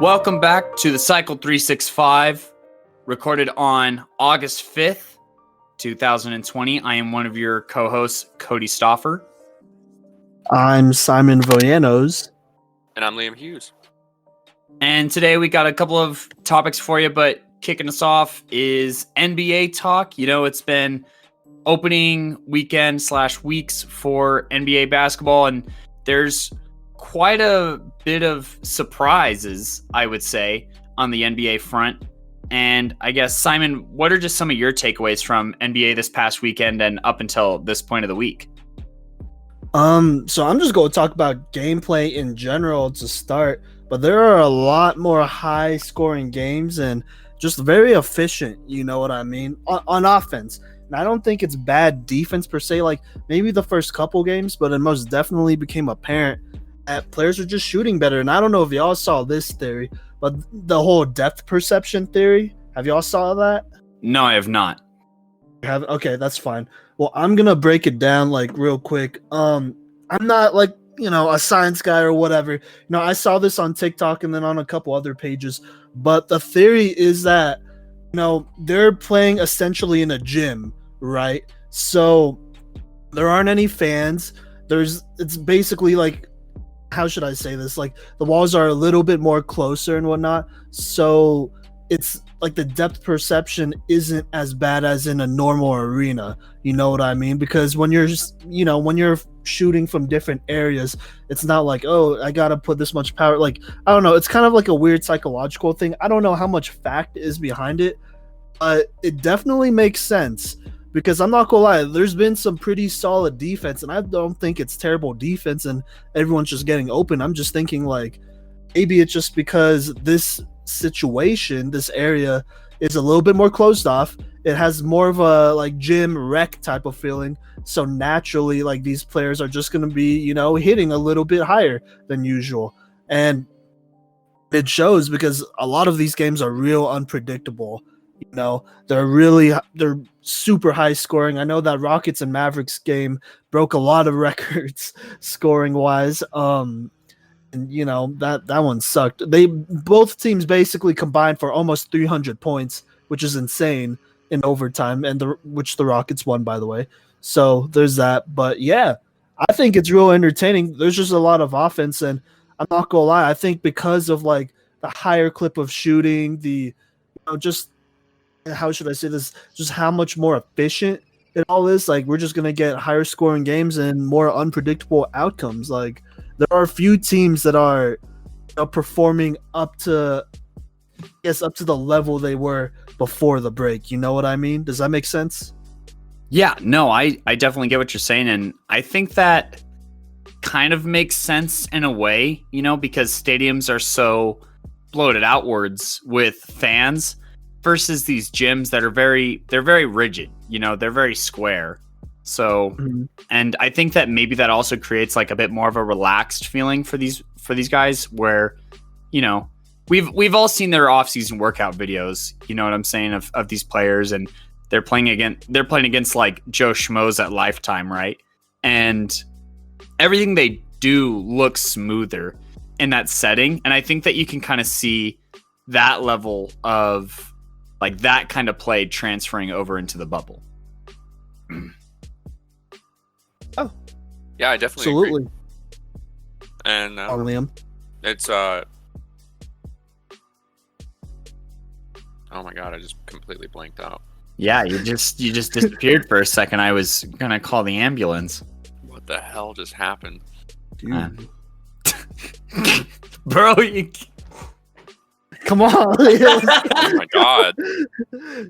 Welcome back to the Cycle 365, recorded on August 5th, 2020. I am one of your co-hosts, Cody Stoffer. I'm Simon Voyanos. And I'm Liam Hughes. And today we got a couple of topics for you, but kicking us off is NBA talk. You know, it's been opening weekend / weeks for NBA basketball, and there's quite a bit of surprises, I would say, on the NBA front. And I guess, Simon, what are just some of your takeaways from NBA this past weekend and up until this point of the week? So I'm just going to talk about gameplay in general to start, but there are a lot more high scoring games and just very efficient, you know what I mean, on offense. And I don't think it's bad defense per se, like maybe the first couple games, but it most definitely became apparent that players are just shooting better. And I don't know if y'all saw this theory, but the whole depth perception theory, have y'all saw that? No, I have not. Okay, that's fine. Well, I'm gonna break it down like real quick. I'm not like, a science guy or whatever. I saw this on TikTok and then on a couple other pages, but the theory is that they're playing essentially in a gym, right? So there aren't any fans. It's basically like, how should I say this? Like the walls are a little bit more closer and whatnot. So it's like the depth perception isn't as bad as in a normal arena. You know what I mean? Because when you're shooting from different areas, it's not like, oh, I got to put this much power. Like, I don't know. It's kind of like a weird psychological thing. I don't know how much fact is behind it, but it definitely makes sense. Because I'm not gonna lie, there's been some pretty solid defense, and I don't think it's terrible defense and everyone's just getting open. I'm just thinking like maybe it's just because this situation, this area is a little bit more closed off. It has more of a like gym rec type of feeling. So naturally, like these players are just gonna be, hitting a little bit higher than usual. And it shows because a lot of these games are real unpredictable. They're super high scoring. I know that Rockets and Mavericks game broke a lot of records scoring wise. And that one sucked. Both teams basically combined for almost 300 points, which is insane in overtime, and which the Rockets won, by the way. So there's that. But yeah, I think it's real entertaining. There's just a lot of offense, and I'm not gonna lie, I think because of like the higher clip of shooting, just how should I say this? Just how much more efficient it all is. Like we're just gonna get higher scoring games and more unpredictable outcomes. Like there are a few teams that are performing up to the level they were before the break. You know what I mean? Does that make sense? Yeah, no, I definitely get what you're saying, and I think that kind of makes sense in a way, because stadiums are so bloated outwards with fans versus these gyms that are they're very rigid, they're very square. So, and I think that maybe that also creates like a bit more of a relaxed feeling for these guys where, we've all seen their off-season workout videos, you know what I'm saying, of these players, and they're playing against like Joe Schmoes at Lifetime, right? And everything they do looks smoother in that setting. And I think that you can kind of see that level of like that kind of play transferring over into the bubble. Oh, yeah, I definitely absolutely. Agree. And Liam, it's oh my god, I just completely blanked out. Yeah, you just disappeared for a second. I was gonna call the ambulance. What the hell just happened, dude? Bro, come on. Oh my god.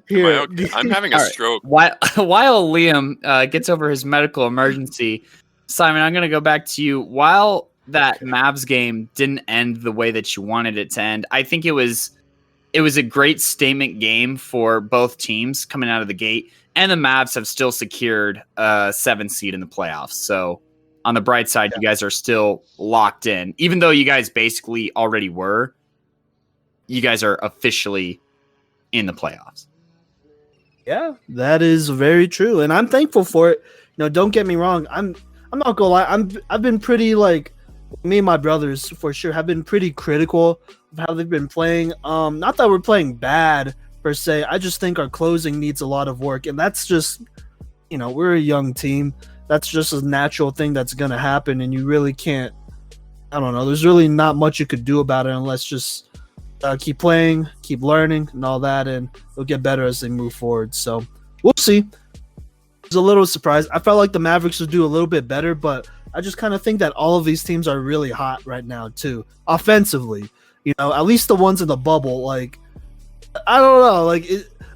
Here, okay? I'm having a stroke. While Liam gets over his medical emergency, Simon, I'm going to go back to you. While that Mavs game didn't end the way that you wanted it to end, I think it was a great statement game for both teams coming out of the gate, and the Mavs have still secured a 7th seed in the playoffs. So on the bright side, you guys are still locked in, even though you guys basically already were. You guys are officially in the playoffs. Yeah, that is very true, and I'm thankful for it. Don't get me wrong. I'm not gonna lie. I've been pretty like Me and my brothers for sure have been pretty critical of how they've been playing. Not that we're playing bad per se. I just think our closing needs a lot of work, and that's just, we're a young team. That's just a natural thing that's gonna happen, and you really can't. I don't know. There's really not much you could do about it unless just keep playing, keep learning, and all that, and they'll get better as they move forward. So we'll see. I was a little surprised. I felt like the Mavericks would do a little bit better, but I just kind of think that all of these teams are really hot right now too, offensively. At least the ones in the bubble. Like, I don't know. Like,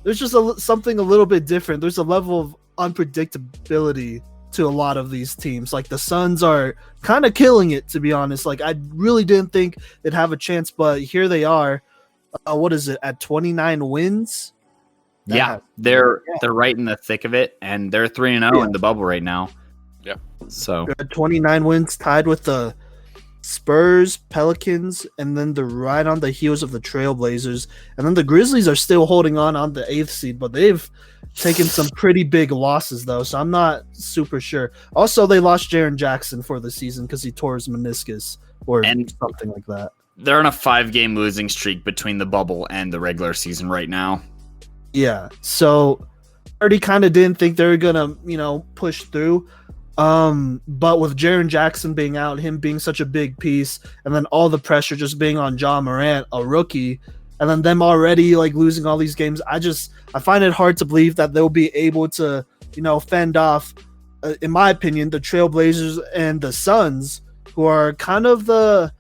there's just something a little bit different. There's a level of unpredictability to a lot of these teams. Like, the Suns are kind of killing it, to be honest. Like, I really didn't think they'd have a chance, but here they are. What is it, at 29 wins? Yeah, they're right in the thick of it, and they're 3-0 in the bubble right now. Yeah. So 29 wins, tied with the Spurs, Pelicans, and then they're right on the heels of the Trailblazers. And then the Grizzlies are still holding on the 8th seed, but they've taken some pretty big losses, though, so I'm not super sure. Also, they lost Jaren Jackson for the season because he tore his meniscus or something like that. They're on a 5-game losing streak between the bubble and the regular season right now. Yeah, so I already kind of didn't think they were going to, push through. But with Jaren Jackson being out, him being such a big piece, and then all the pressure just being on Ja Morant, a rookie, and then them already like losing all these games, I find it hard to believe that they'll be able to, fend off, in my opinion, the Trailblazers and the Suns, who are kind of the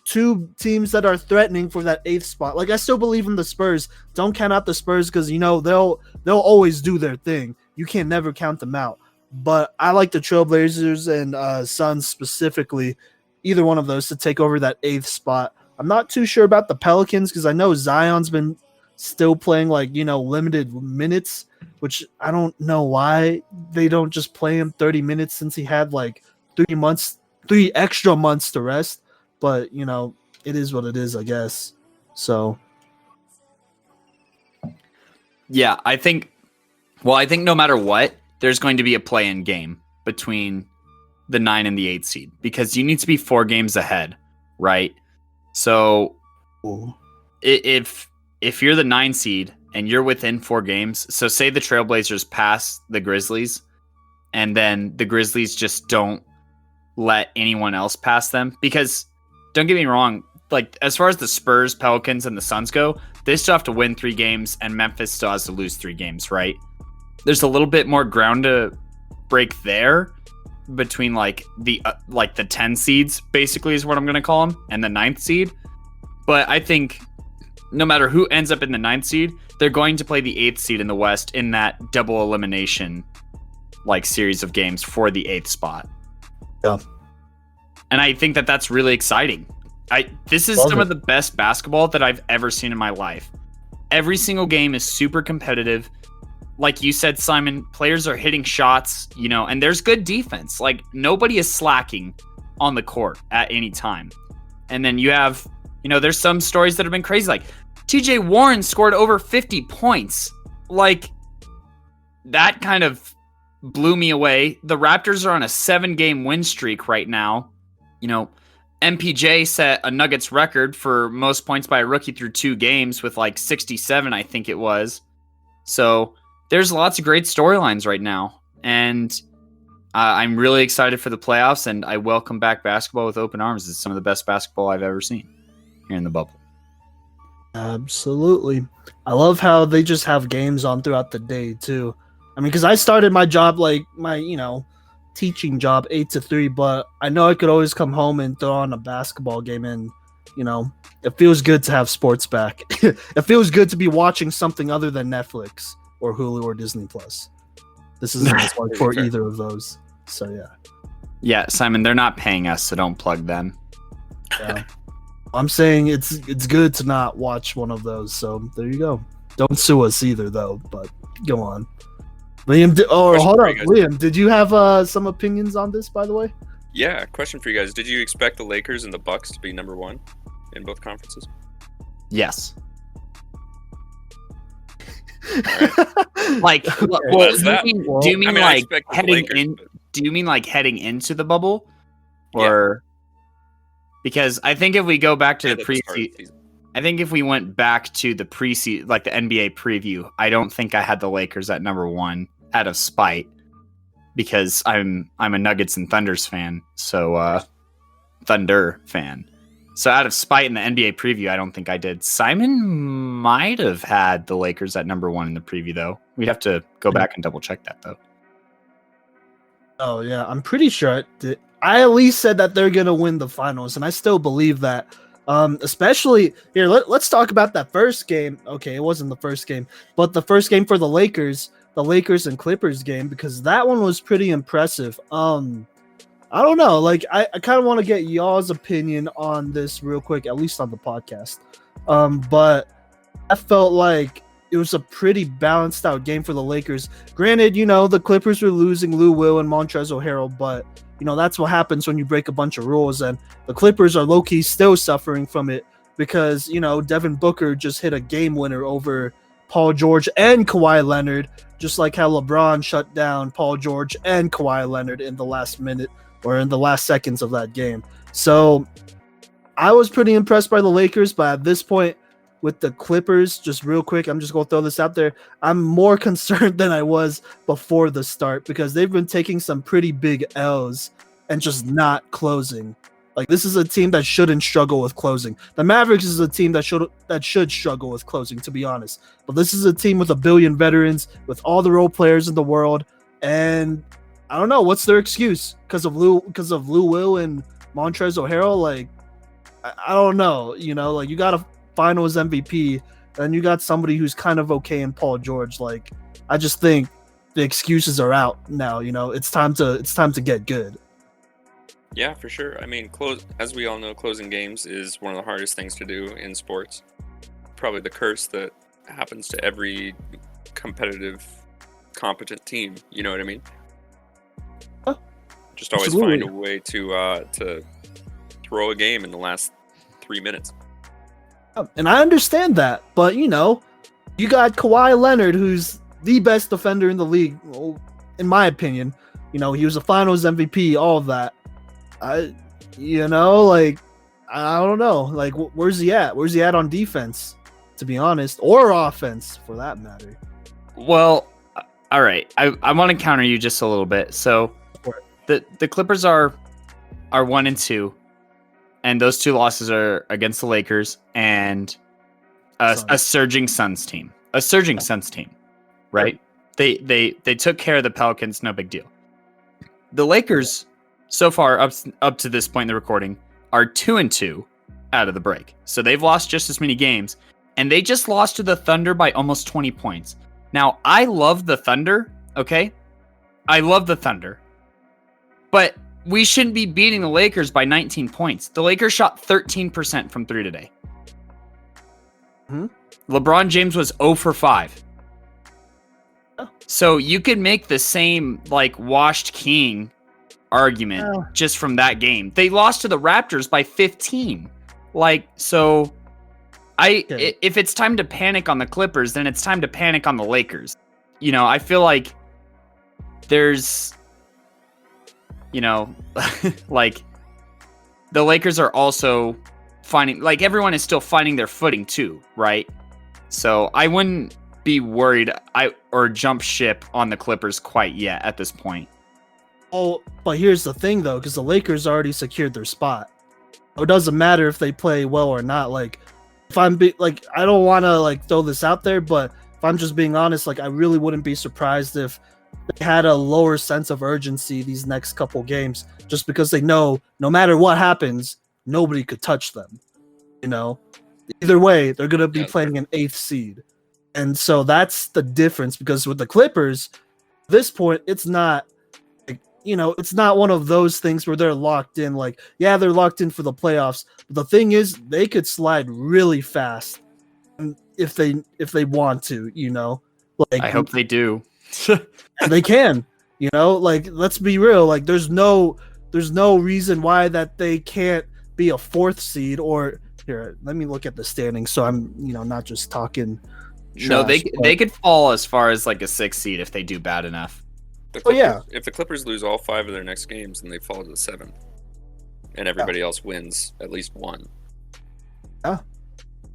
two teams that are threatening for that 8th spot. Like, I still believe in the Spurs. Don't count out the Spurs because they'll always do their thing. You can never count them out. But I like the Trailblazers and Suns specifically, either one of those, to take over that 8th spot. I'm not too sure about the Pelicans because I know Zion's been still playing limited minutes, which I don't know why they don't just play him 30 minutes since he had 3 extra months to rest. But, it is what it is, I guess. So. Yeah, I think no matter what, there's going to be a play-in game between the 9 and the 8 seed because you need to be 4 games ahead, right? So if you're the 9 seed and you're within 4 games, so say the Trailblazers pass the Grizzlies and then the Grizzlies just don't let anyone else pass them, because don't get me wrong, like as far as the Spurs, Pelicans, and the Suns go, they still have to win 3 games and Memphis still has to lose 3 games, right? There's a little bit more ground to break there between the 10 seeds, basically, is what I'm going to call them, and the 9th seed. But I think no matter who ends up in the 9th seed, they're going to play the 8th seed in the West in that double elimination series of games for the 8th spot. Yeah. And I think that that's really exciting. This is some of the best basketball that I've ever seen in my life. Every single game is super competitive. Like you said, Simon, players are hitting shots, and there's good defense. Like, nobody is slacking on the court at any time. And then you have, there's some stories that have been crazy. Like, TJ Warren scored over 50 points. Like, that kind of blew me away. The Raptors are on a 7-game win streak right now. MPJ set a Nuggets record for most points by a rookie through 2 games with 67, I think it was. So there's lots of great storylines right now. And I'm really excited for the playoffs, and I welcome back basketball with open arms. It's some of the best basketball I've ever seen here in the bubble. Absolutely. I love how they just have games on throughout the day, too. I mean, because I started my job, teaching job 8 to 3, but I know I could always come home and throw on a basketball game, and it feels good to have sports back. It feels good to be watching something other than Netflix or Hulu or Disney Plus. This is for either of those. So yeah, Simon, they're not paying us, so don't plug them. Yeah. I'm saying it's good to not watch one of those, so there you go. Don't sue us either, though, but go on. Liam, hold on. Liam, did you have some opinions on this, by the way? Yeah, question for you guys. Did you expect the Lakers and the Bucks to be number 1 in both conferences? Yes. Right. Do you mean heading in? Do you mean heading into the bubble, or? Because I think if we go back to And the at the start of the preseason, season. I think if we went back to the preseason, like the NBA preview, I don't think I had the Lakers at number 1 out of spite, because I'm a Nuggets and Thunders fan. So Thunder fan. So out of spite in the NBA preview, I don't think I did. Simon might have had the Lakers at number 1 in the preview, though. We'd have to go back and double check that, though. Oh yeah, I'm pretty sure I did. I at least said that they're gonna win the finals, and I still believe that. Especially here, let's talk about that first game. Okay, it wasn't the first game, but the first game for the Lakers and Clippers game, because that one was pretty impressive. I don't know, like I kind of want to get y'all's opinion on this real quick, at least on the podcast. But I felt like it was a pretty balanced out game for the Lakers. Granted, the Clippers were losing Lou Will and Montrezl Harrell, but that's what happens when you break a bunch of rules, and the Clippers are low-key still suffering from it because, Devin Booker just hit a game winner over Paul George and Kawhi Leonard, just like how LeBron shut down Paul George and Kawhi Leonard in the last minute or in the last seconds of that game. So I was pretty impressed by the Lakers, but at this point with the Clippers, just real quick, I'm just going to throw this out there. I'm more concerned than I was before the start because they've been taking some pretty big L's and just not closing. Like, this is a team that shouldn't struggle with closing. The Mavericks is a team that should struggle with closing, to be honest. But this is a team with 1 billion veterans, with all the role players in the world, and I don't know what's their excuse because of Lou Will and Montrezl Harrell. Like, I don't know. Like, you got a Finals MVP, and you got somebody who's kind of okay in Paul George. Like, I just think the excuses are out now. It's time to get good. Yeah, for sure. I mean, as we all know, closing games is one of the hardest things to do in sports. Probably the curse that happens to every competitive, competent team. You know what I mean? Just always Absolutely. find a way to throw a game in the last 3 minutes. And I understand that, but you got Kawhi Leonard, who's the best defender in the league, in my opinion. He was a Finals MVP, all of that. I don't know. Like, where's he at? Where's he at on defense, to be honest, or offense, for that matter? Well, all right. I want to counter you just a little bit. So the Clippers are 1-2. And those 2 losses are against the Lakers and a surging Suns team. A surging Suns team, right? They took care of the Pelicans, no big deal. The Lakers, so far up to this point in the recording, are 2-2 out of the break. So they've lost just as many games, and they just lost to the Thunder by almost 20 points. Now, I love the Thunder, okay? I love the Thunder. But we shouldn't be beating the Lakers by 19 points. The Lakers shot 13% from 3 today. LeBron James was 0 for 5. Oh. So you could make the same, washed king argument just from that game. They lost to the Raptors by 15. If it's time to panic on the Clippers, then it's time to panic on the Lakers. I feel like there's... the Lakers are also finding, everyone is still finding their footing too, right? So I wouldn't be worried or jump ship on the Clippers quite yet at this point. Oh, but here's the thing though, because the Lakers already secured their spot. It doesn't matter if they play well or not. If I'm I don't want to throw this out there, but if I'm just being honest, I really wouldn't be surprised if they had a lower sense of urgency these next couple games, just because they know no matter what happens, nobody could touch them. Either way, they're going to be playing an 8th seed. And so that's the difference, because with the Clippers, at this point, it's not, it's not one of those things where they're locked in. They're locked in for the playoffs. But the thing is, they could slide really fast if they want to, I hope they do. And they can, let's be real. There's no reason why that they can't be a 4th seed. Or here, let me look at the standings, so I'm not just talking trash. No, they could fall as far as a 6th seed if they do bad enough. If the Clippers lose all 5 of their next games, then they fall to the 7th. and everybody else wins at least one.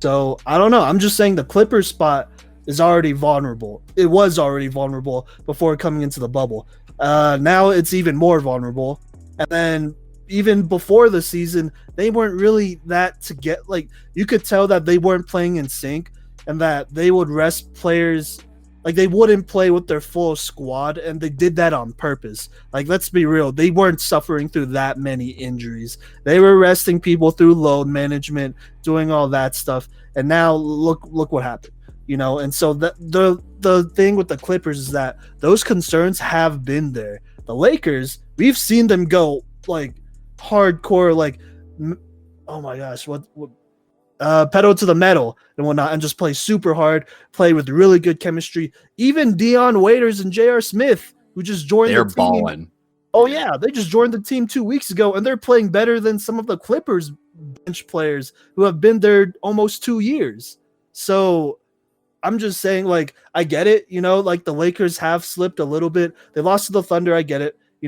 So I don't know. I'm just saying the Clippers spot is already vulnerable. It was already vulnerable before coming into the bubble. Now it's even more vulnerable. And then even before the season, they weren't really that to get like you could tell that they weren't playing in sync and that they would rest players like they wouldn't play with their full squad, and they did that on purpose. Like, let's be real, they weren't suffering through that many injuries. They were resting people through load management, doing all that stuff. And now look what happened. And so the thing with the Clippers is that those concerns have been there. The Lakers, we've seen them go like hardcore, like, oh my gosh, what pedal to the metal and whatnot, and just play super hard, play with really good chemistry. Even Dion Waiters and J.R. Smith, who just joined the team. They're balling. Oh yeah, they just joined the team 2 weeks ago, and they're playing better than some of the Clippers bench players who have been there almost 2 years. So I'm just saying, like, I get it, like the Lakers have slipped a little bit. They lost to the Thunder, I get it. The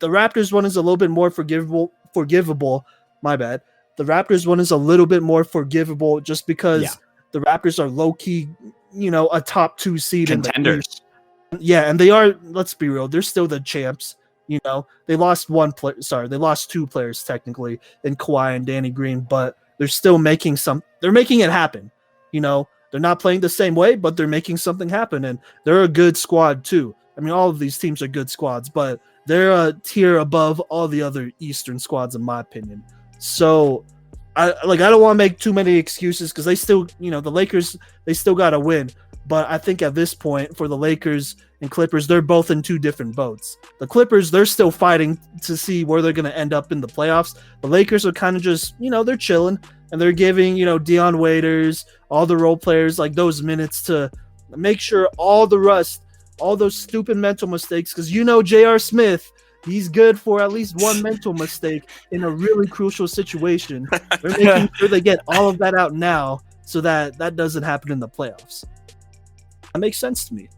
Raptors one is a little bit more forgivable. My bad. The Raptors one is a little bit more forgivable just because the Raptors are low-key, a top 2 seed contenders. And they are, let's be real, they're still the champs. They lost they lost 2 players technically in Kawhi and Danny Green, but they're still making it happen. They're not playing the same way, but they're making something happen, and they're a good squad too. I mean, all of these teams are good squads, but they're a tier above all the other Eastern squads, in my opinion. So, I don't want to make too many excuses because they still, the Lakers, they still got to win. But I think at this point, for the Lakers and Clippers, they're both in 2 different boats. The Clippers, they're still fighting to see where they're going to end up in the playoffs. The Lakers are kind of just, they're chilling, and they're giving, Dion Waiters, all the role players, like those minutes to make sure all the rust, all those stupid mental mistakes, because J.R. Smith, he's good for at least one mental mistake in a really crucial situation. They're making sure they get all of that out now so that doesn't happen in the playoffs. That makes sense to me.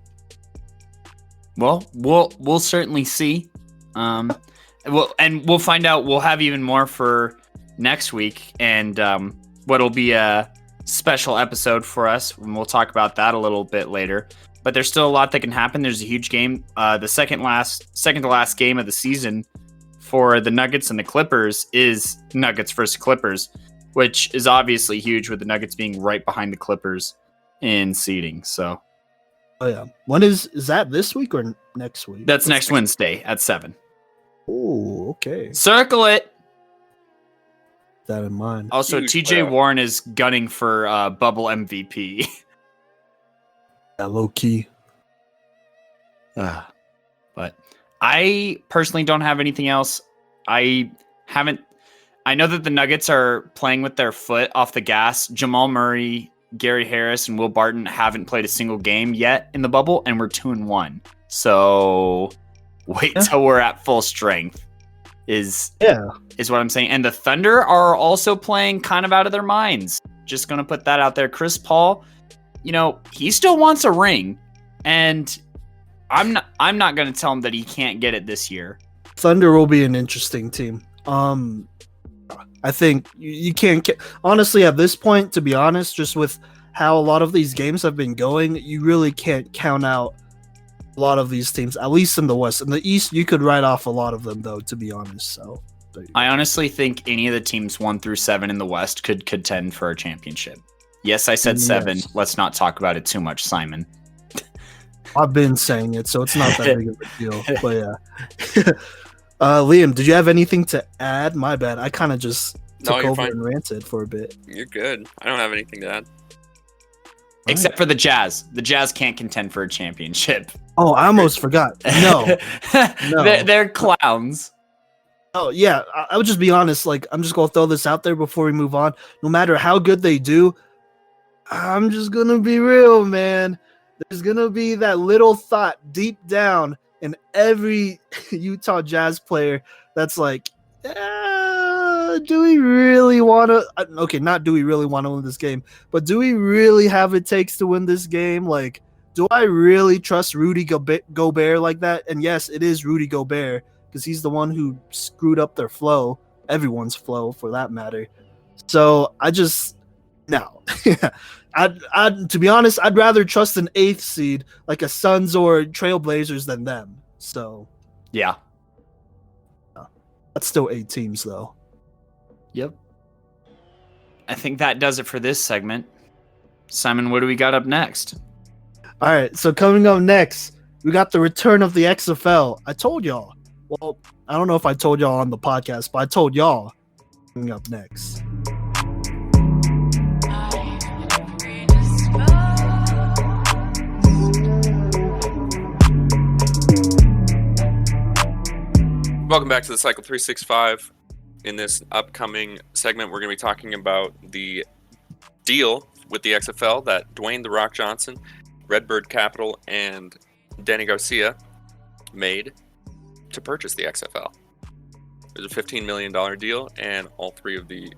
Well, we'll certainly see. We'll find out. We'll have even more for next week, and what'll be a special episode for us. And we'll talk about that a little bit later. But there's still a lot that can happen. There's a huge game. The second to last game of the season for the Nuggets and the Clippers is Nuggets versus Clippers, which is obviously huge with the Nuggets being right behind the Clippers in seeding. So, oh yeah, when is that this week or next week? That's next Wednesday at 7. Oh, okay. Circle it. Keep that in mind. Also, TJ Warren is gunning for bubble MVP. Yeah, low key. But I personally don't have anything else. I know that the Nuggets are playing with their foot off the gas. Jamal Murray, Gary Harris, and Will Barton haven't played a single game yet in the bubble, and we're 2-1. So wait till we're at full strength is what I'm saying. And the Thunder are also playing kind of out of their minds. Just going to put that out there. Chris Paul, he still wants a ring, and I'm not going to tell him that he can't get it this year. Thunder will be an interesting team. I think you can't honestly at this point, to be honest, just with how a lot of these games have been going, you really can't count out a lot of these teams, at least in the West. In the East, you could write off a lot of them, though, to be honest. So I honestly think any of the teams 1 through 7 in the West could contend for a championship. Yes, I said 7. Yes. Let's not talk about it too much, Simon. I've been saying it, so it's not that big of a deal. But yeah. Liam, did you have anything to add? My bad. I kind of just took over and ranted for a bit. You're good. I don't have anything to add. Except for the Jazz. The Jazz can't contend for a championship. Oh, I almost forgot. No. They're clowns. Oh, yeah. I would just be honest. Like, I'm just going to throw this out there before we move on. No matter how good they do, I'm just going to be real, man. There's going to be that little thought deep down in every Utah Jazz player that's like, do we really want to? Okay, not do we really want to win this game, but do we really have it takes to win this game? Like, do I really trust Rudy Gobert like that? And yes, it is Rudy Gobert because he's the one who screwed up their flow everyone's flow for that matter. So I just no. I'd to be honest, I'd rather trust an 8th seed like a Suns or Trailblazers than them. So Yeah. that's still 8 teams though. Yep. I think that does it for this segment. Simon, what do we got up next? All right, so coming up next, we got the return of the XFL. I told y'all. Well, I don't know if I told y'all on the podcast, but I told y'all coming up next. Welcome back to the Cycle 365. In this upcoming segment, we're going to be talking about the deal with the XFL that Dwayne "The Rock" Johnson, Redbird Capital, and Danny Garcia made to purchase the XFL. It was a $15 million deal, and all 3 of the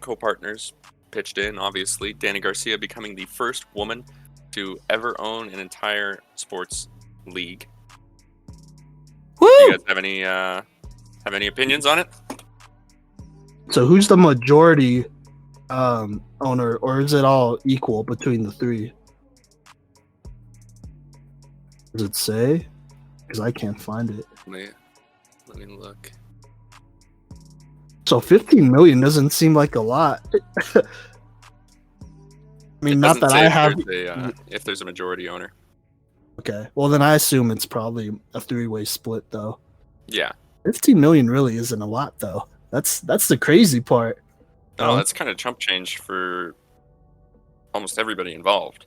co-partners pitched in, obviously. Danny Garcia becoming the first woman to ever own an entire sports league. Woo! Do you guys have any opinions on it? So who's the majority owner, or is it all equal between the 3? Does it say? Because I can't find it. Let me look. So 15 million doesn't seem like a lot. I mean, not that I have. If there's a majority owner. Okay, well then I assume it's probably a 3-way split though. Yeah. 15 million really isn't a lot though. That's the crazy part. No, that's kind of chump change for almost everybody involved.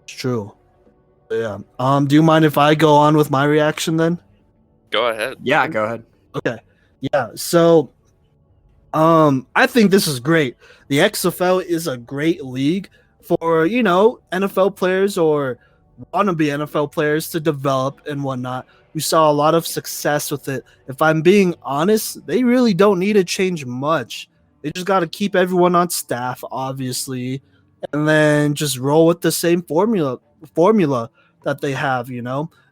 It's true. Yeah. Do you mind if I go on with my reaction then? Go ahead. Yeah, go ahead. Okay. Yeah. So, I think this is great. The XFL is a great league for NFL players or wannabe NFL players to develop and whatnot. We saw a lot of success with it. If I'm being honest, they really don't need to change much. They just got to keep everyone on staff, obviously, and then just roll with the same formula that they have,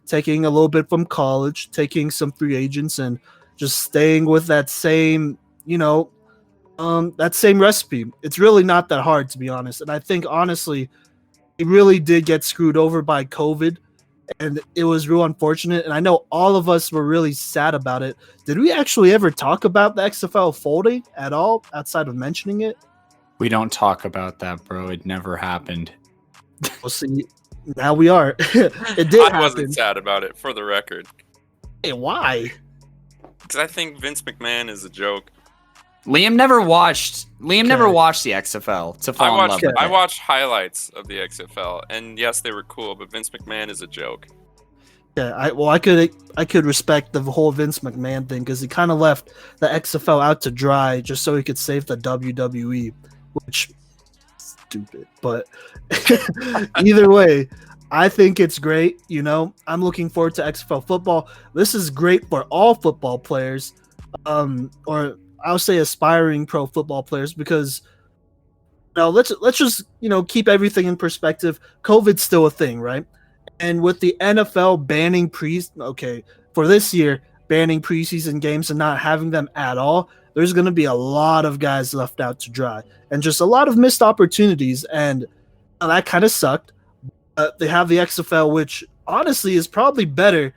taking a little bit from college, taking some free agents, and just staying with that same, that same recipe. It's really not that hard, to be honest. And I think, honestly, it really did get screwed over by COVID, and it was real unfortunate. And I know all of us were really sad about it. Did we actually ever talk about the XFL folding at all outside of mentioning it? We don't talk about that, bro. It never happened. We'll see. Now we are. It did happen. I wasn't sad about it, for the record. Hey, why? Because I think Vince McMahon is a joke. Liam never watched the XFL to fall in love with it. I watched highlights of the XFL, and yes, they were cool, but Vince McMahon is a joke. Yeah, I could respect the whole Vince McMahon thing because he kind of left the XFL out to dry just so he could save the WWE, which is stupid. But either way, I think it's great. I'm looking forward to XFL football. This is great for all football players, or I'll say aspiring pro football players, because let's just keep everything in perspective. COVID's still a thing, right? And with the NFL banning for this year, banning preseason games and not having them at all, there's going to be a lot of guys left out to dry and just a lot of missed opportunities, and that kind of sucked. They have the XFL, which honestly is probably better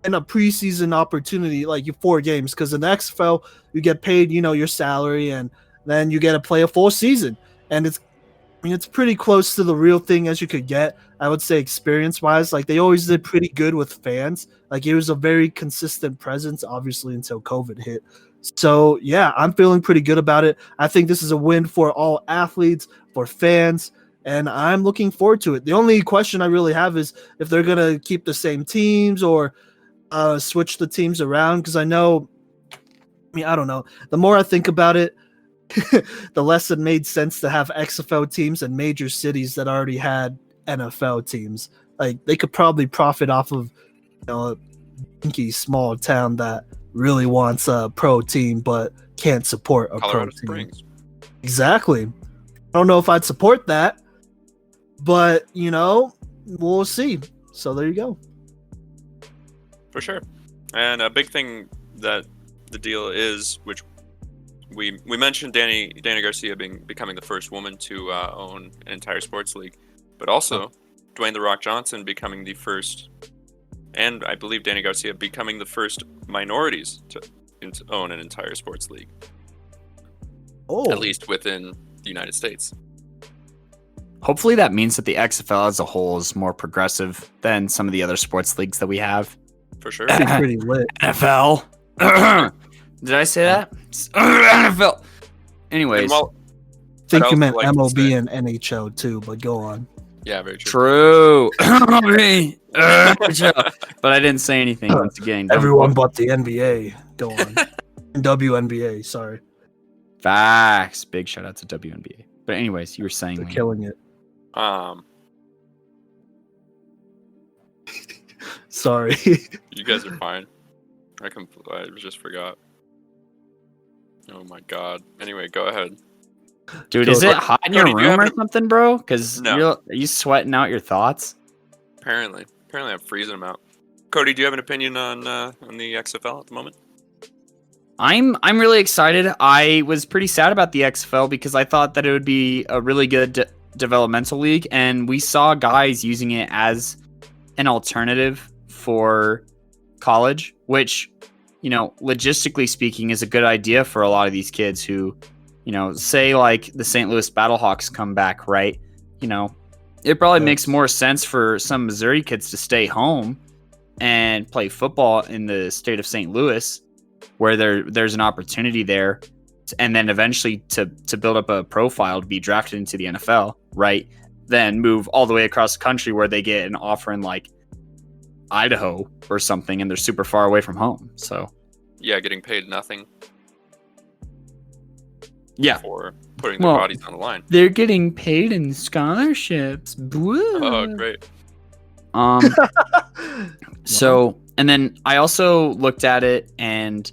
in a preseason opportunity, like 4 games, because in the XFL you get paid, your salary, and then you get to play a full season, and it's pretty close to the real thing as you could get. I would say experience wise, like they always did pretty good with fans. Like it was a very consistent presence, obviously, until COVID hit. So yeah, I'm feeling pretty good about it. I think this is a win for all athletes, for fans, and I'm looking forward to it. The only question I really have is if they're gonna keep the same teams or switch the teams around, because I don't know. The more I think about it, the less it made sense to have XFL teams in major cities that already had NFL teams. Like they could probably profit off of a dinky small town that really wants a pro team but can't support a Colorado pro Springs. team. Exactly. I don't know if I'd support that, but we'll see. So there you go. For sure. And a big thing that the deal is, which we mentioned Danny Garcia becoming the first woman to own an entire sports league, but also Dwayne the Rock Johnson becoming the first, and I believe Danny Garcia becoming the first minorities to own an entire sports league. Oh, At least within the United States. Hopefully that means that the XFL as a whole is more progressive than some of the other sports leagues that we have. For sure. that'd be pretty lit. NFL. Did I say that? NFL. Anyways, And while- I think I'd you meant also like to MLB say- and NHL too, but go on. yeah, very true. true. But I didn't say anything once again. Don't Everyone quote- but the NBA. Go on. WNBA, sorry. Facts. Big shout out to WNBA. But anyways, you were saying They're Liam. killing it. Sorry. You guys are fine. I just forgot. Oh my god. Anyway, go ahead. Dude, is it Cody, hot in your do you room have or an- something, bro? Because No. are you sweating out your thoughts? Apparently I'm freezing them out. Cody, do you have an opinion on the XFL at the moment? I'm really excited. I was pretty sad about the XFL because I thought that it would be a really good developmental league, and we saw guys using it as an alternative for college, which, you know, logistically speaking, is a good idea for a lot of these kids who, you know, say like the St. Louis Battlehawks come back, right? You know, it probably makes more sense for some Missouri kids to stay home and play football in the state of St. Louis, where there's an opportunity there, and then eventually to build up a profile to be drafted into the NFL, right? Then move all the way across the country where they get an offer in like Idaho or something, and they're super far away from home. So Yeah, getting paid nothing yeah, for putting their Well, bodies on the line. they're getting paid in scholarships. Woo. Oh, great. So, and then I also looked at it, and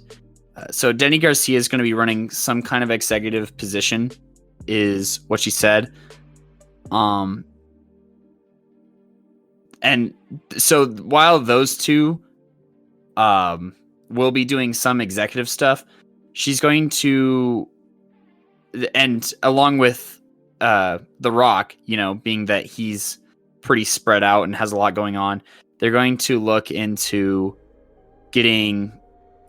so Denny Garcia is going to be running some kind of executive position, is what she said. And so while those two will be doing some executive stuff, she's going to, and along with The Rock, you know, being that he's pretty spread out and has a lot going on, they're going to look into getting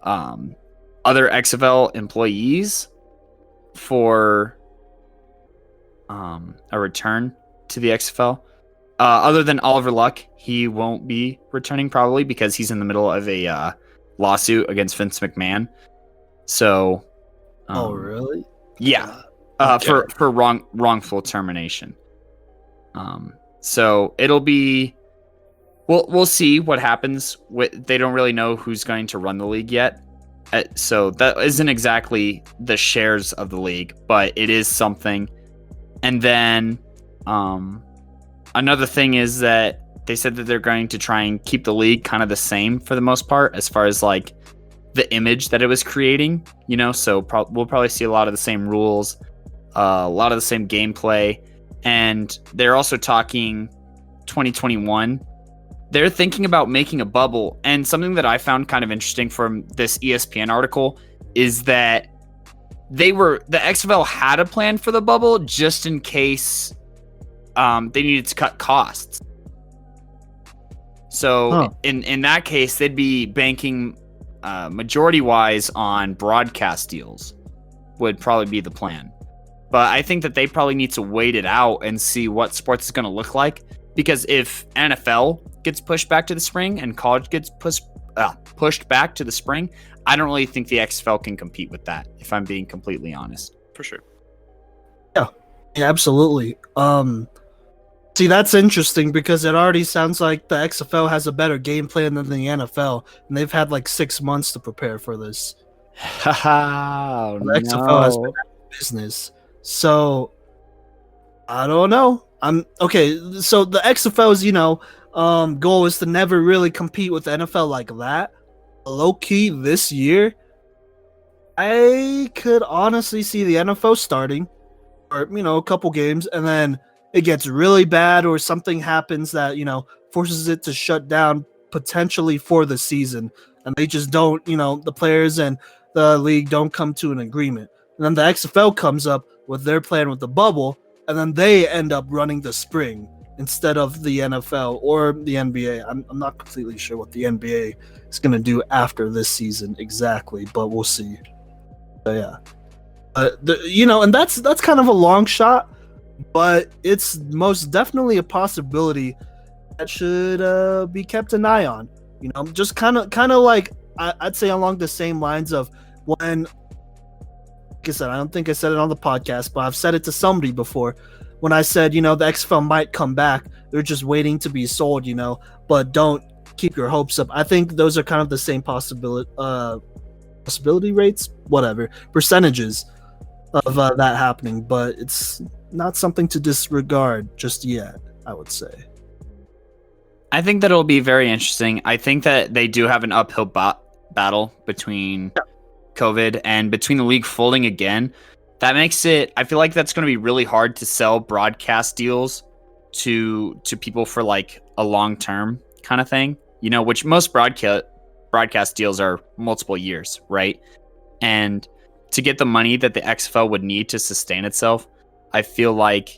other XFL employees for a return to the XFL. Other than Oliver Luck, he won't be returning probably because he's in the middle of a lawsuit against Vince McMahon. So, Oh, really? yeah, Okay. for wrongful termination. So it'll be, we'll see what happens. They don't really know who's going to run the league yet. So that isn't exactly the shares of the league, but it is something. And then another thing is that they said that they're going to try and keep the league kind of the same for the most part, as far as like the image that it was creating, you know. So we'll probably see a lot of the same rules, a lot of the same gameplay. And they're also talking 2021. They're thinking about making a bubble. And something that I found kind of interesting from this ESPN article is that the XFL had a plan for the bubble just in case they needed to cut costs. So in that case, they'd be banking majority wise on broadcast deals would probably be the plan. But I think that they probably need to wait it out and see what sports is going to look like. Because if NFL gets pushed back to the spring and college gets pushed back to the spring, I don't really think the XFL can compete with that, if I'm being completely honest. For sure. Yeah, absolutely. See, that's interesting because it already sounds like the XFL has a better game plan than the NFL, and they've had like 6 months to prepare for this. Oh, The XFL has been out of business. So I don't know. Okay. So the XFL's, goal is to never really compete with the NFL like that. Low key this year, I could honestly see the NFL starting, or a couple games, and then it gets really bad, or something happens that forces it to shut down potentially for the season, and they just don't, the players and the league don't come to an agreement. And then the XFL comes up with their plan with the bubble, and then they end up running the spring instead of the NFL or the NBA. I'm not completely sure what the NBA is going to do after this season exactly, but we'll see. So yeah, and that's kind of a long shot, but it's most definitely a possibility that should be kept an eye on. Just kind of like I'd say along the same lines of when, like I said, I don't think I said it on the podcast, but I've said it to somebody before. When I said, the XFL might come back, they're just waiting to be sold, but don't keep your hopes up. I think those are kind of the same possibility rates, whatever, percentages of that happening, but it's not something to disregard just yet, I would say. I think that it'll be very interesting. I think that they do have an uphill battle between COVID and between the league folding again. That makes it, I feel like that's going to be really hard to sell broadcast deals to people for like a long-term kind of thing, which most broadcast deals are multiple years, right? And to get the money that the XFL would need to sustain itself, I feel like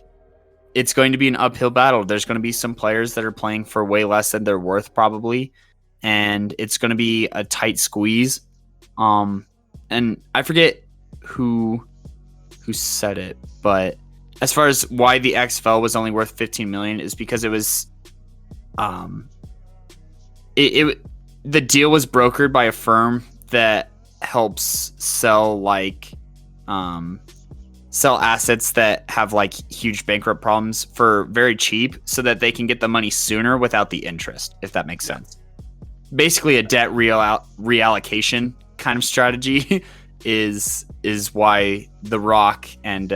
it's going to be an uphill battle. There's going to be some players that are playing for way less than they're worth probably, and it's going to be a tight squeeze. And I forget who said it, but as far as why the XFL was only worth 15 million is because it was the deal was brokered by a firm that helps sell assets that have like huge bankrupt problems for very cheap so that they can get the money sooner without the interest, if that makes sense. Basically a debt reallocation kind of strategy is why The Rock and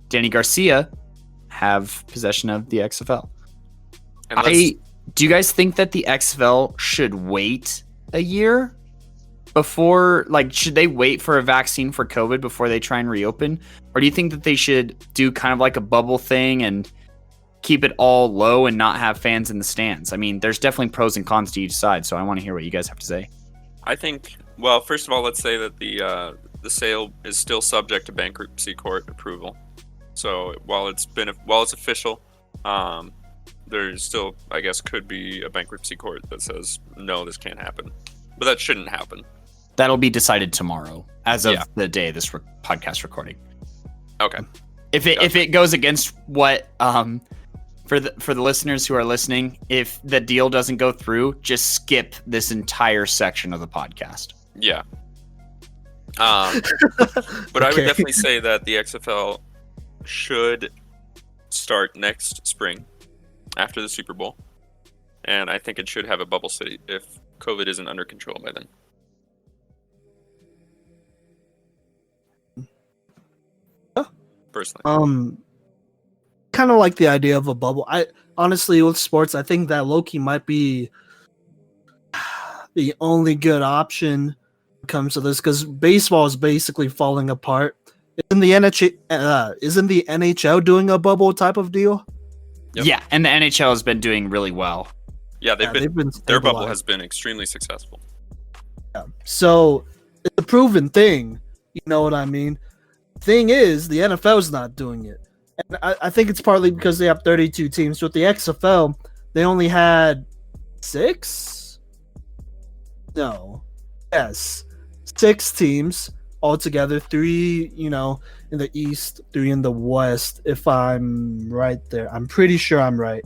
Danny Garcia have possession of the XFL. Do you guys think that the XFL should wait a year before, should they wait for a vaccine for COVID before they try and reopen? Or do you think that they should do kind of like a bubble thing and keep it all low and not have fans in the stands? I mean, there's definitely pros and cons to each side, so I want to hear what you guys have to say. I think, well, first of all, let's say that the sale is still subject to bankruptcy court approval. So while it's official, there's still, I guess, could be a bankruptcy court that says no, this can't happen, but that shouldn't happen. That'll be decided tomorrow, as of the day of this podcast recording. Okay. If it goes against what for the listeners who are listening, if the deal doesn't go through, just skip this entire section of the podcast. Yeah. But I would definitely say that the XFL should start next spring after the Super Bowl, and I think it should have a bubble city if COVID isn't under control by then. Personally, kind of like the idea of a bubble. I honestly, with sports, I think that low-key might be the only good option when it comes to this, because baseball is basically falling apart. Isn't the NHL doing a bubble type of deal? Yep. Yeah, and the NHL has been doing really well. Yeah, they've been their bubble has been extremely successful. Yeah. So it's a proven thing. You know what I mean? Thing is, the NFL is not doing it. And I think it's partly because they have 32 teams. With the XFL, they only had 6 teams altogether. 3, in the East, 3 in the West, if I'm right there. I'm pretty sure I'm right.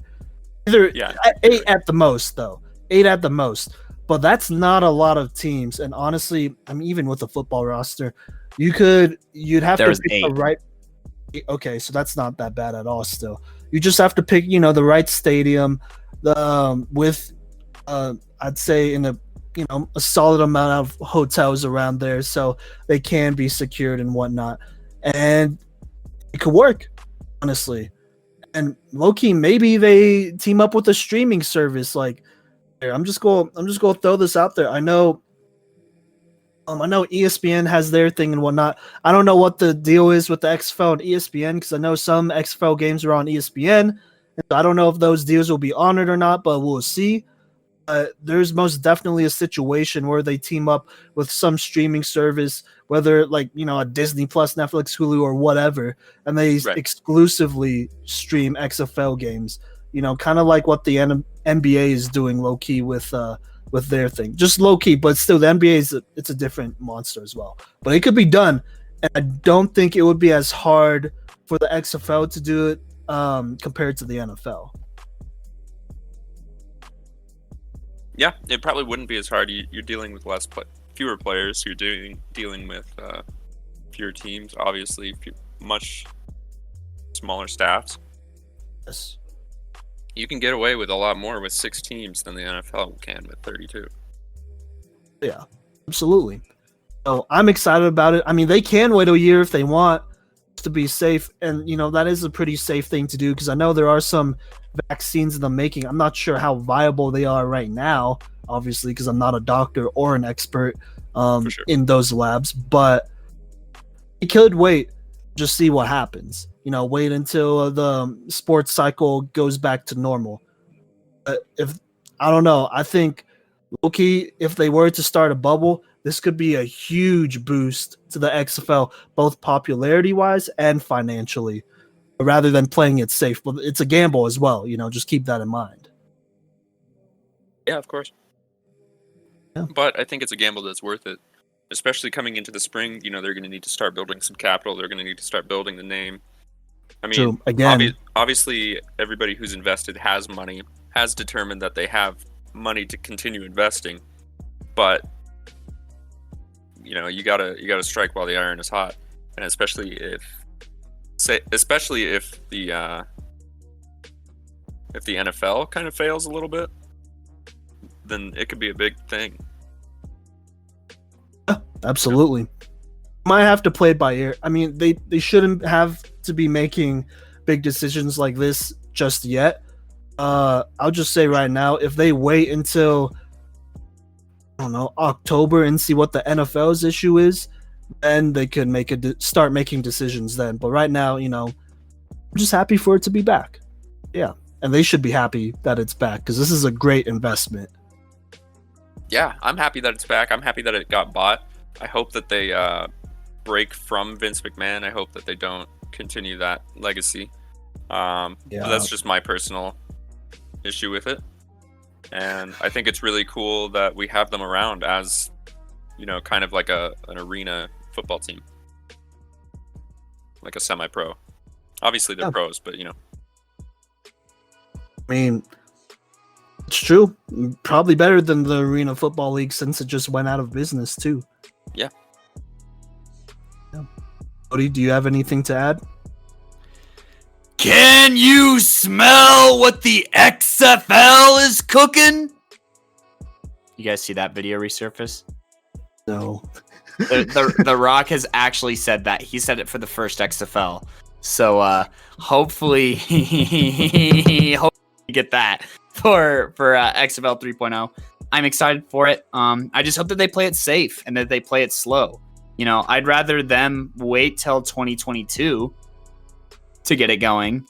8 at the most, though. 8 at the most. But that's not a lot of teams. And honestly, even with the football roster, you'd have to pick the right. Okay, so that's not that bad at all. Still, you just have to pick, the right stadium, with, I'd say in a solid amount of hotels around there, so they can be secured and whatnot, and it could work, honestly. And low-key, maybe they team up with a streaming service. I'm just going to throw this out there. I know ESPN has their thing and whatnot. I don't know what the deal is with the XFL and ESPN, because I know some XFL games are on ESPN. And I don't know if those deals will be honored or not, but we'll see. There's most definitely a situation where they team up with some streaming service, whether like a Disney Plus, Netflix, Hulu, or whatever, and they Right. exclusively stream XFL games. Kind of like what the NBA is doing low key with their thing, just low key, but still the NBA it's a different monster as well. But it could be done, and I don't think it would be as hard for the XFL to do it compared to the NFL. Yeah, it probably wouldn't be as hard. You're dealing with fewer players. You're dealing with fewer teams. Obviously, much smaller staffs. Yes. You can get away with a lot more with 6 teams than the NFL can with 32. Yeah, absolutely. So I'm excited about it. I mean, they can wait a year if they want to be safe, and that is a pretty safe thing to do because I know there are some vaccines in the making. I'm not sure how viable they are right now, obviously, because I'm not a doctor or an expert Sure. in those labs, but you could wait, just see what happens. Wait until the sports cycle goes back to normal. If I don't know, I think low-key, if they were to start a bubble, this could be a huge boost to the XFL, both popularity-wise and financially, rather than playing it safe. But it's a gamble as well, just keep that in mind. Yeah, of course. Yeah. But I think it's a gamble that's worth it, especially coming into the spring. They're going to need to start building some capital. They're going to need to start building the name. I mean, True. Again, obviously, everybody who's invested has money, has determined that they have money to continue investing, but you gotta strike while the iron is hot, and especially if the NFL kind of fails a little bit, then it could be a big thing. absolutely. Might have to play it by ear. I mean, they shouldn't have to be making big decisions like this just yet. I'll just say right now, if they wait until October and see what the NFL's issue is, then they could start making decisions then. But right now, I'm just happy for it to be back. Yeah, and they should be happy that it's back because this is a great investment. Yeah, I'm happy that it's back. I'm happy that it got bought. I hope that they break from Vince McMahon. I hope that they don't continue that legacy. But that's just my personal issue with it. And I think it's really cool that we have them around as, kind of like an arena football team. Like a semi-pro. Obviously they're pros, but I mean, it's true. Probably better than the Arena Football League since it just went out of business too. Yeah. Cody, do you have anything to add? Can you smell what the XFL is cooking? You guys see that video resurface? No. The Rock has actually said that. He said it for the first XFL. So hopefully you get that for XFL 3.0. I'm excited for it. I just hope that they play it safe and that they play it slow. I'd rather them wait till 2022 to get it going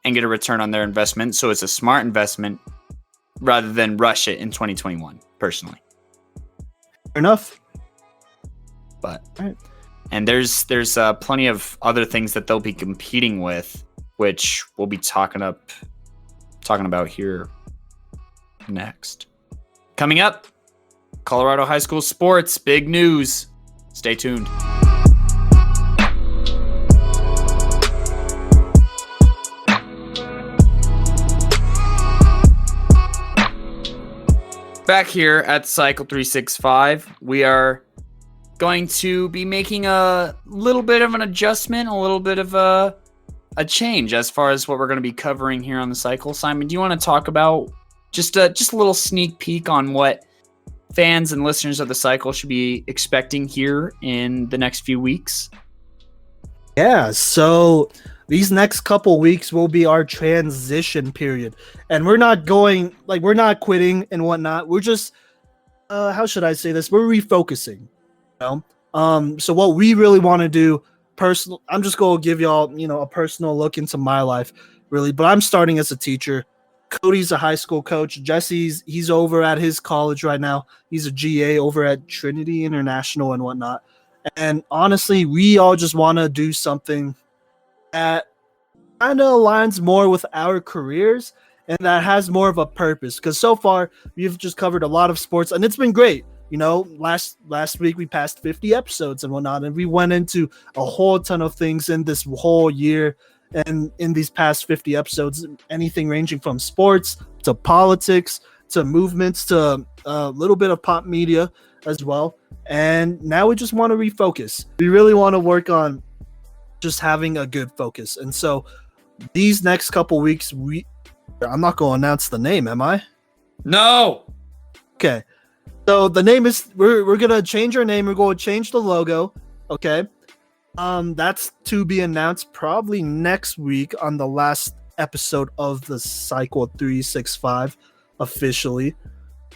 and get a return on their investment. So it's a smart investment rather than rush it in 2021, personally. Fair enough. But and there's plenty of other things that they'll be competing with, which we'll be talking about here next. Coming up, Colorado High School sports, big news. Stay tuned. Back here at Cycle 365, we are going to be making a little bit of an adjustment, a little bit of a change as far as what we're going to be covering here on the cycle. Simon, do you want to talk about just a little sneak peek on what fans and listeners of the cycle should be expecting here in the next few weeks? Yeah, so these next couple weeks will be our transition period, and we're not quitting and whatnot. We're just, how should I say this? We're refocusing. So what we really want to do, I'm just going to give y'all, a personal look into my life, really. But I'm starting as a teacher, Cody's a high school coach. He's over at his college right now. He's a GA over at Trinity International and whatnot. And honestly, we all just want to do something that kind of aligns more with our careers and that has more of a purpose. Because so far, we've just covered a lot of sports, and it's been great. You know, last week we passed 50 episodes and whatnot, and we went into a whole ton of things in this whole year. And in these past 50 episodes, anything ranging from sports to politics to movements to a little bit of pop media as well. And now we just want to refocus. We really want to work on just having a good focus. And so these next couple weeks, I'm not going to announce the name, am I? No. Okay. So the name is, we're going to change our name. We're going to change the logo. Okay. That's to be announced probably next week on the last episode of the Cycle 365 officially.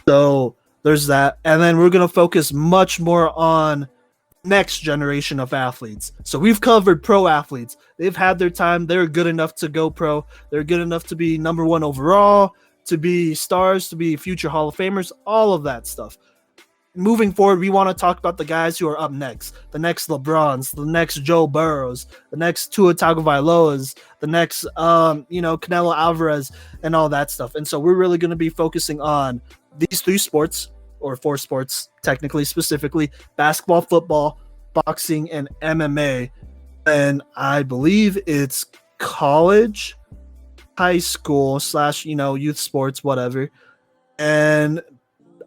So there's that. And then we're going to focus much more on next generation of athletes. So we've covered pro athletes. They've had their time. They're good enough to go pro. They're good enough to be number one overall, to be stars, to be future Hall of Famers, all of that stuff. Moving forward, we want to talk about the guys who are up next. The next LeBrons, the next Joe Burrows, the next Tua Tagovailoas, the next, Canelo Alvarez, and all that stuff. And so we're really going to be focusing on these three sports, or four sports, technically, specifically, basketball, football, boxing, and MMA. And I believe it's college, high school / youth sports, whatever. And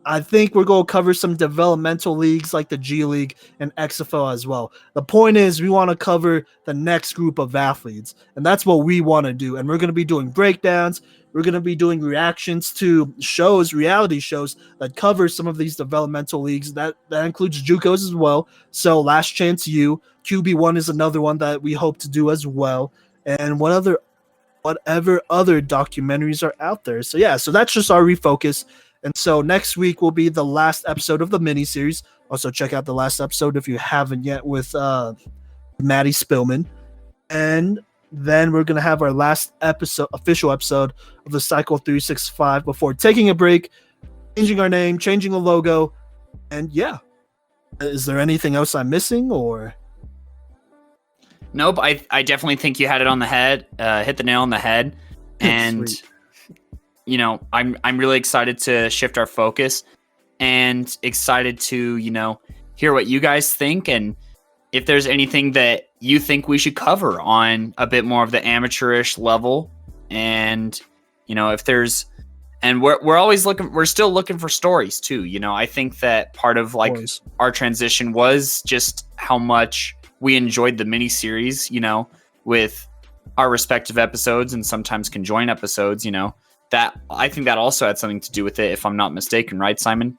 I think we're going to cover some developmental leagues like the G League and XFL as well. The point is we want to cover the next group of athletes, and that's what we want to do. And we're going to be doing breakdowns. We're going to be doing reactions to shows, reality shows that cover some of these developmental leagues. That includes JUCOs as well. So Last Chance U, QB1 is another one that we hope to do as well. And whatever other documentaries are out there. So yeah, so that's just our refocus. And so next week will be the last episode of the miniseries. Also, check out the last episode if you haven't yet with Maddie Spillman. And then we're going to have our last official episode of the Cycle 365 before taking a break, changing our name, changing the logo. And yeah, is there anything else I'm missing or? Nope. I definitely think you had it on the head, hit the nail on the head. And Sweet. I'm really excited to shift our focus and excited to, hear what you guys think. And if there's anything that you think we should cover on a bit more of the amateurish level. And, if there's, and we're always we're still looking for stories too. I think that part of our transition was just how much we enjoyed the mini series, with our respective episodes and sometimes conjoined episodes, that I think that also had something to do with it, if I'm not mistaken, right, Simon?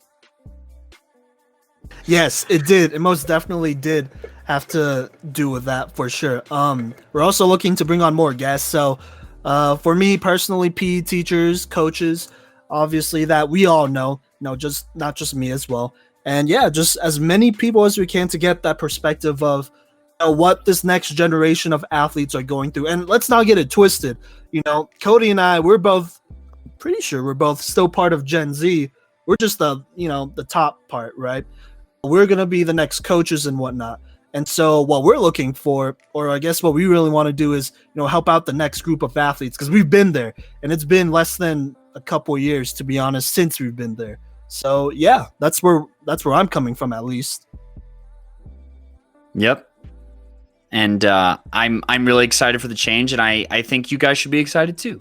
Yes, it did. It most definitely did have to do with that for sure. We're also looking to bring on more guests. So for me personally, PE teachers, coaches, obviously that we all know, just not just me as well. And yeah, just as many people as we can to get that perspective of what this next generation of athletes are going through. And let's not get it twisted. Cody and I, we're both pretty sure we're both still part of Gen Z. We're just the top part, right? We're going to be the next coaches and whatnot. And so what we're looking for, or I guess what we really want to do is, help out the next group of athletes, because we've been there and it's been less than a couple years, to be honest, since we've been there. So yeah, that's where I'm coming from, at least. Yep. And I'm really excited for the change, and I think you guys should be excited too.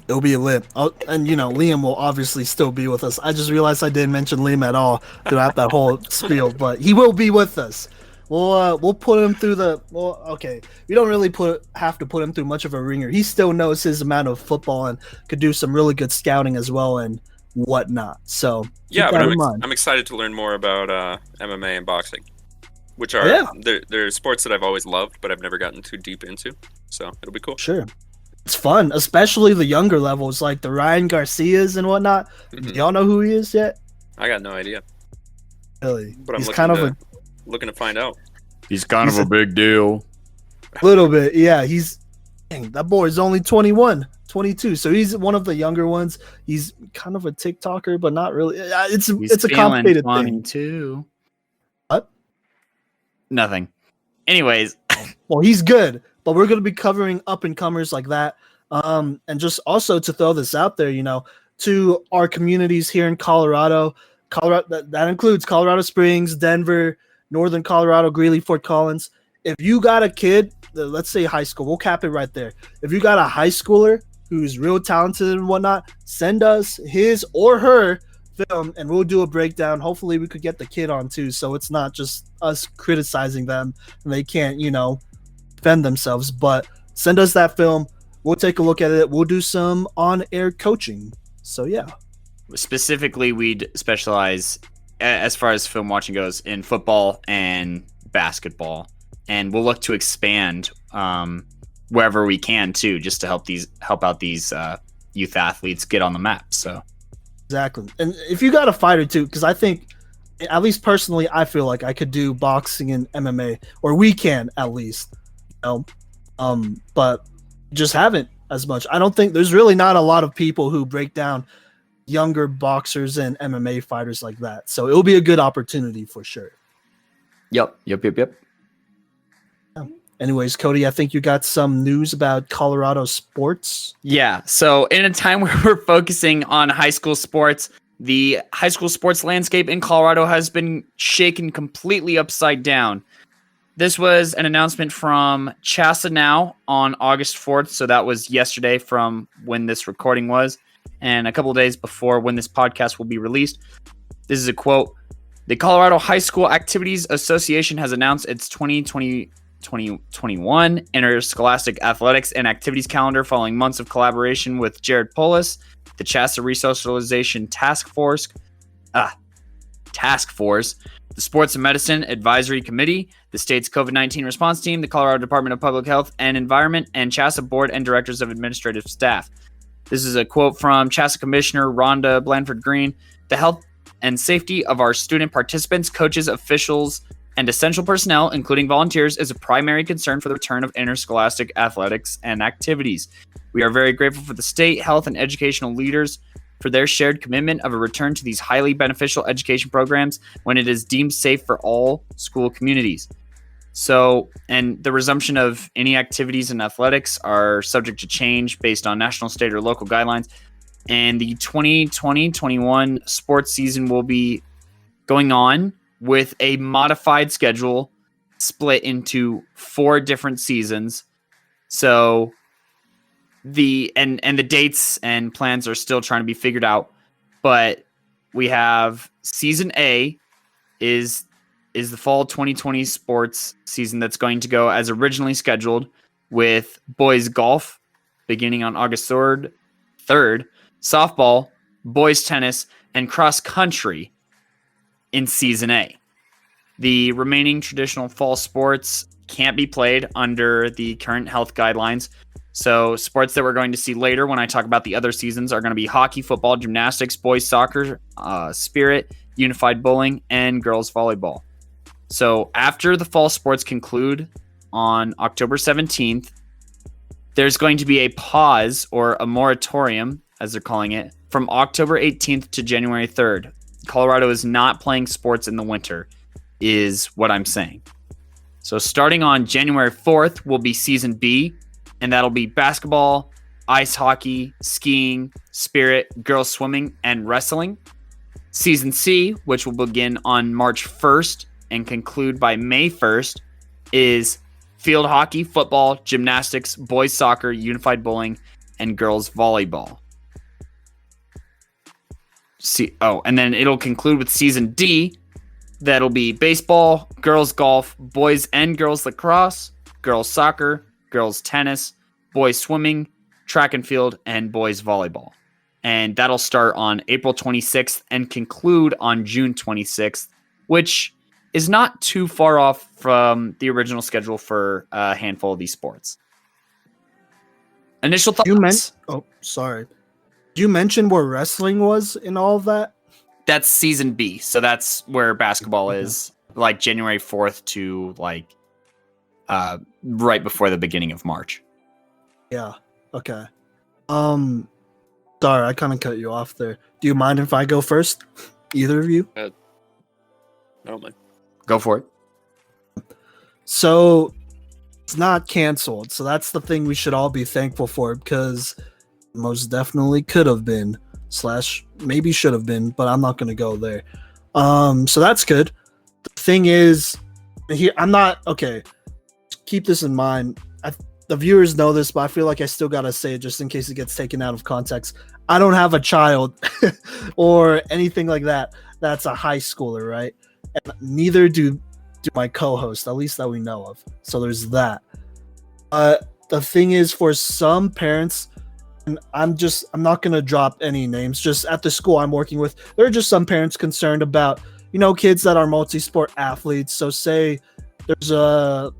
It'll be lit. And Liam will obviously still be with us. I just realized I didn't mention Liam at all throughout that whole spiel, but he will be with us. We'll put him through okay. We don't really have to put him through much of a ringer. He still knows his amount of football and could do some really good scouting as well and whatnot. So yeah, but I'm excited to learn more about MMA and boxing, which are they're sports that I've always loved, but I've never gotten too deep into. So it'll be cool. Sure. It's fun, especially the younger levels, like the Ryan Garcias and whatnot. Mm-hmm. Do y'all know who he is yet? I got no idea. Really? But I'm looking to find out. He's kind of a big deal. A little bit, yeah. He's Dang, that boy is only 21, 22. So he's one of the younger ones. He's kind of a TikToker, but not really. It's a complicated thing. Too. What? Nothing. Anyways, Well, he's good, but we're going to be covering up and comers like that. And just also to throw this out there, to our communities here in Colorado, that includes Colorado Springs, Denver, Northern Colorado, Greeley, Fort Collins. If you got a kid, let's say high school, we'll cap it right there. If you got a high schooler who's real talented and whatnot, send us his or her film and we'll do a breakdown. Hopefully we could get the kid on too, so it's not just us criticizing them and they can't, defend themselves. But send us that film. We'll take a look at it. We'll do some on-air coaching. So yeah. Specifically, we'd specialize as far as film watching goes in football and basketball, and we'll look to expand wherever we can too, just to help out these youth athletes get on the map. So exactly. And if you got a fighter too, because I think, at least personally, I feel like I could do boxing and MMA, or we can at least, but just haven't as much. I don't think there's really not a lot of people who break down younger boxers and MMA fighters like that. So it'll be a good opportunity for sure. Yep. Anyways, Cody, I think you got some news about Colorado sports. Yeah. So in a time where we're focusing on high school sports, the high school sports landscape in Colorado has been shaken completely upside down. This was an announcement from CHSAA Now on August 4th. So that was yesterday from when this recording was, and a couple of days before when this podcast will be released. This is a quote. The Colorado High School Activities Association has announced its 2020-2021 interscholastic athletics and activities calendar following months of collaboration with Jared Polis, the CHSAA Resocialization Task Force, the Sports and Medicine Advisory Committee, the state's COVID-19 response team, the Colorado Department of Public Health and Environment, and CHSAA Board and Directors of Administrative Staff. This is a quote from CHSAA Commissioner Rhonda Blanford Green. The health and safety of our student participants, coaches, officials, and essential personnel, including volunteers, is a primary concern for the return of interscholastic athletics and activities. We are very grateful for the state, health, and educational leaders for their shared commitment of a return to these highly beneficial education programs when it is deemed safe for all school communities. So, and the resumption of any activities in athletics are subject to change based on national, state, or local guidelines. And the 2020-21 sports season will be going on with a modified schedule split into 4 different seasons. So the dates and plans are still trying to be figured out, but we have season A is the fall 2020 sports season that's going to go as originally scheduled, with boys golf beginning on August 3rd, softball, boys tennis, and cross country in season A. The remaining traditional fall sports can't be played under the current health guidelines. So sports that we're going to see later when I talk about the other seasons are going to be hockey, football, gymnastics, boys soccer, spirit, unified bowling, and girls volleyball. So after the fall sports conclude on October 17th, there's going to be a pause or a moratorium, as they're calling it, from October 18th to January 3rd. Colorado is not playing sports in the winter, is what I'm saying. So starting on January 4th will be season B, and that'll be basketball, ice hockey, skiing, spirit, girls swimming, and wrestling. Season C, which will begin on March 1st and conclude by May 1st, is field hockey, football, gymnastics, boys soccer, unified bowling, and girls volleyball. And then it'll conclude with season D. That'll be baseball, girls golf, boys and girls lacrosse, girls soccer, girls tennis, boys swimming, track and field, and boys volleyball. And that'll start on April 26th and conclude on June 26th, which is not too far off from the original schedule for a handful of these sports. Initial thoughts? Did you mention where wrestling was in all of that? That's season B. So that's where basketball is, like January 4th to right before the beginning of March. Yeah. Okay. Um, Sorry, I kind of cut you off there. Do you mind if I go first? Either of you? I don't mind. Go for it. So it's not canceled. So that's the thing we should all be thankful for because most definitely could have been / maybe should have been, but I'm not gonna go there. So that's good. The thing is, here I'm not okay. Keep this in mind. The viewers know this, but I feel like I still gotta say it just in case it gets taken out of context. I don't have a child or anything like that. That's a high schooler, right? And neither do my co-host, at least that we know of. So there's that. The thing is, for some parents, and I'm not gonna drop any names. Just at the school I'm working with, there are just some parents concerned about kids that are multi-sport athletes. So say there's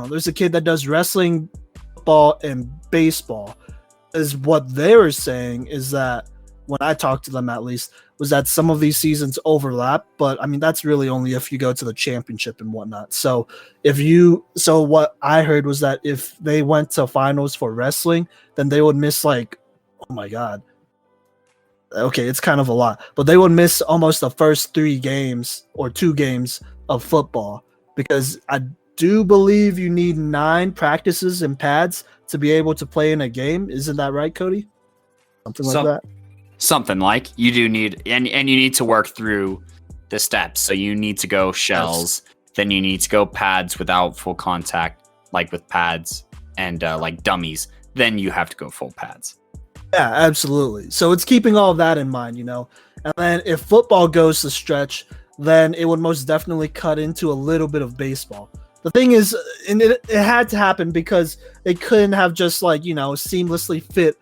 there's a kid that does wrestling, football, and baseball. Is what they were saying is that when I talked to them, at least, was that some of these seasons overlap. But I mean, that's really only if you go to the championship and whatnot. So what I heard was that if they went to finals for wrestling, then they would miss like, oh my god, okay, it's kind of a lot, but they would miss almost the first 3 games or 2 games of football because I do believe you need 9 practices and pads to be able to play in a game. Isn't that right, Cody? Something like that. Something like you do need, and you need to work through the steps. So you need to go shells, then you need to go pads without full contact, like with pads and like dummies. Then you have to go full pads. Yeah, absolutely. So it's keeping all of that in mind, And then if football goes the stretch, then it would most definitely cut into a little bit of baseball. The thing is, and it had to happen because they couldn't have just seamlessly fit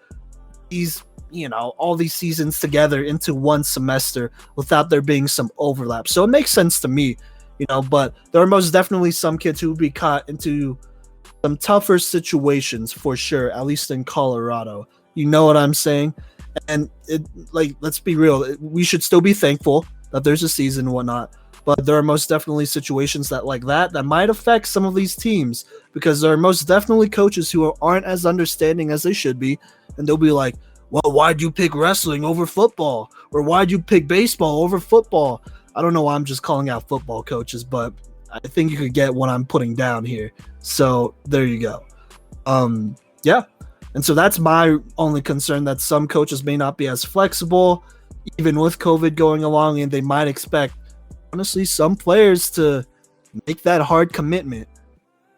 these, all these seasons together into one semester without there being some overlap. So it makes sense to me, but there are most definitely some kids who would be caught into some tougher situations for sure, at least in Colorado. You know what I'm saying? And let's be real. We should still be thankful that there's a season and whatnot. But there are most definitely situations that might affect some of these teams because there are most definitely coaches who aren't as understanding as they should be. And they'll be like, well, why'd you pick wrestling over football? Or why'd you pick baseball over football? I don't know why I'm just calling out football coaches, but I think you could get what I'm putting down here. So there you go. Yeah. And so that's my only concern, that some coaches may not be as flexible, even with COVID going along, and they might expect, honestly, some players to make that hard commitment.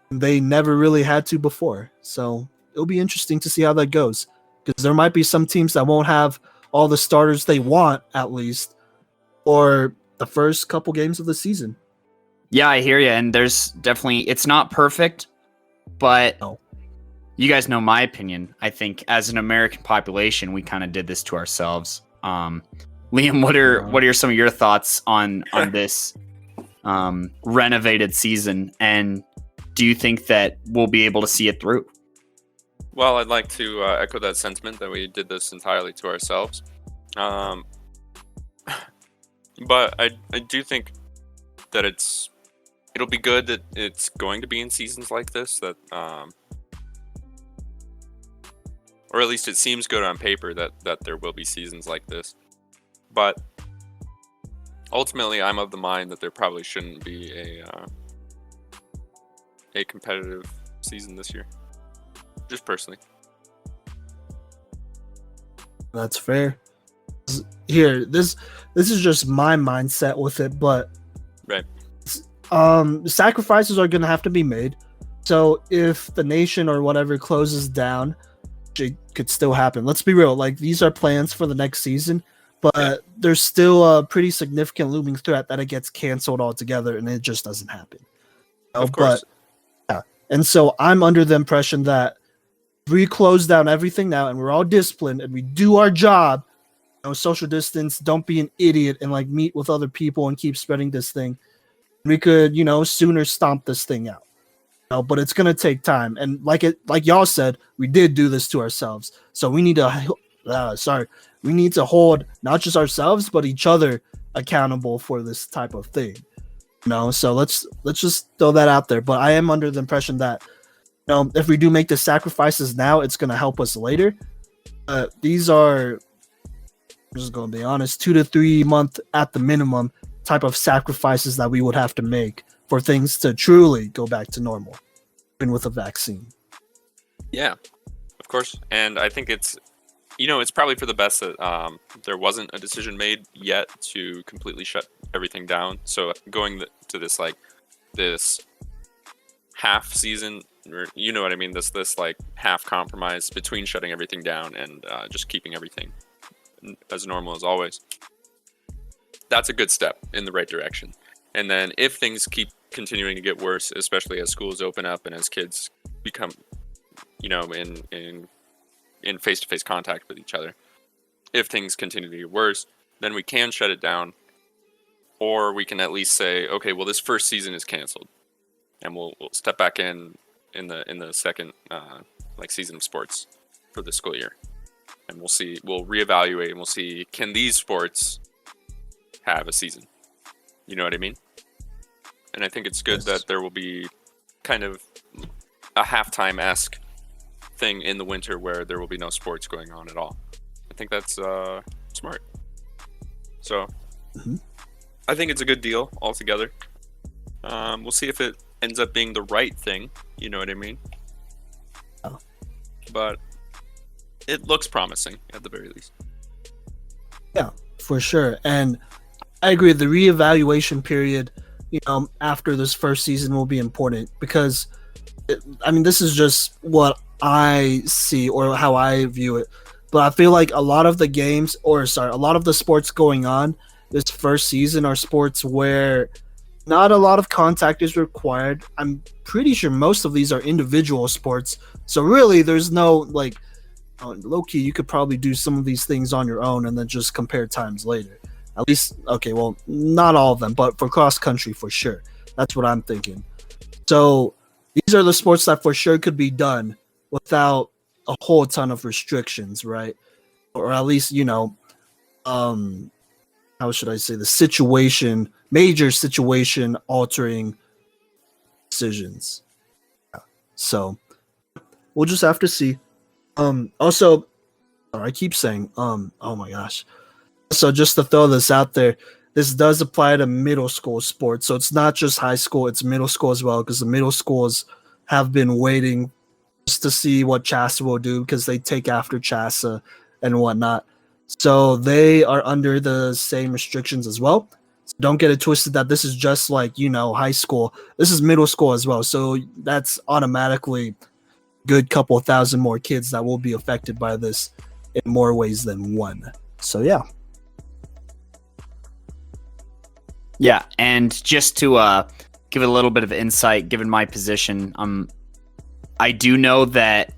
They never really had to before. So it'll be interesting to see how that goes, because there might be some teams that won't have all the starters they want, at least, or the first couple games of the season. Yeah, I hear you. And there's definitely, it's not perfect, but no. You guys know my opinion. I think as an American population, we kind of did this to ourselves. Liam, what are some of your thoughts on this renovated season, and do you think that we'll be able to see it through? Well, I'd like to echo that sentiment that we did this entirely to ourselves. But I do think that it'll be good that it's going to be in seasons like this, that or at least it seems good on paper that there will be seasons like this. But ultimately, I'm of the mind that there probably shouldn't be a competitive season this year. Just personally. That's fair. Here, this is just my mindset with it, but right. Sacrifices are going to have to be made. So if the nation or whatever closes down, it could still happen. Let's be real. Like, these are plans for the next season, but there's still a pretty significant looming threat that it gets canceled altogether, and it just doesn't happen. Of course. But, yeah. And so I'm under the impression that we close down everything now, and we're all disciplined, and we do our job. Social distance. Don't be an idiot and meet with other people and keep spreading this thing. We could, sooner stomp this thing out. But it's gonna take time, and like y'all said, we did do this to ourselves. So we need to, we need to hold not just ourselves but each other accountable for this type of thing. So let's just throw that out there. But I am under the impression that if we do make the sacrifices now, it's going to help us later. These are, I'm just going to be honest, 2 to 3 month at the minimum type of sacrifices that we would have to make for things to truly go back to normal, even with a vaccine. Yeah, of course. And I think it's probably for the best that there wasn't a decision made yet to completely shut everything down. So going to this half season, or you know what I mean, this like half compromise between shutting everything down and just keeping everything as normal as always. That's a good step in the right direction. And then if things keep continuing to get worse, especially as schools open up and as kids become, in face-to-face contact with each other, if things continue to get worse, then we can shut it down, or we can at least say, okay, well, this first season is canceled, and we'll step back in the second season of sports for the school year, and we'll reevaluate and we'll see, can these sports have a season? You know what I mean? And I think it's good that there will be kind of a halftime-esque thing in the winter where there will be no sports going on at all. I think that's smart. So I think it's a good deal altogether. We'll see if it ends up being the right thing. You know what I mean? Oh. But it looks promising at the very least. Yeah, for sure. And I agree. The reevaluation period, after this first season will be important because, this is just what I see or how I view it. But I feel like a lot of the sports going on this first season are sports where not a lot of contact is required. I'm pretty sure most of these are individual sports. So really, there's no low-key, you could probably do some of these things on your own and then just compare times later. At least, okay, well, not all of them, but for cross-country, for sure. That's what I'm thinking. So these are the sports that for sure could be done without a whole ton of restrictions, right? Or at least, how should I say, major situation altering decisions. So we'll just have to see. Also, I keep saying, oh my gosh. So just to throw this out there, this does apply to middle school sports. So it's not just high school, it's middle school as well, because the middle schools have been waiting just to see what CHASA will do because they take after CHASA and whatnot. So they are under the same restrictions as well. So don't get it twisted that this is just high school. This is middle school as well. So that's automatically good couple thousand more kids that will be affected by this in more ways than one. So yeah. Yeah, and just to give it a little bit of insight, given my position, I do know that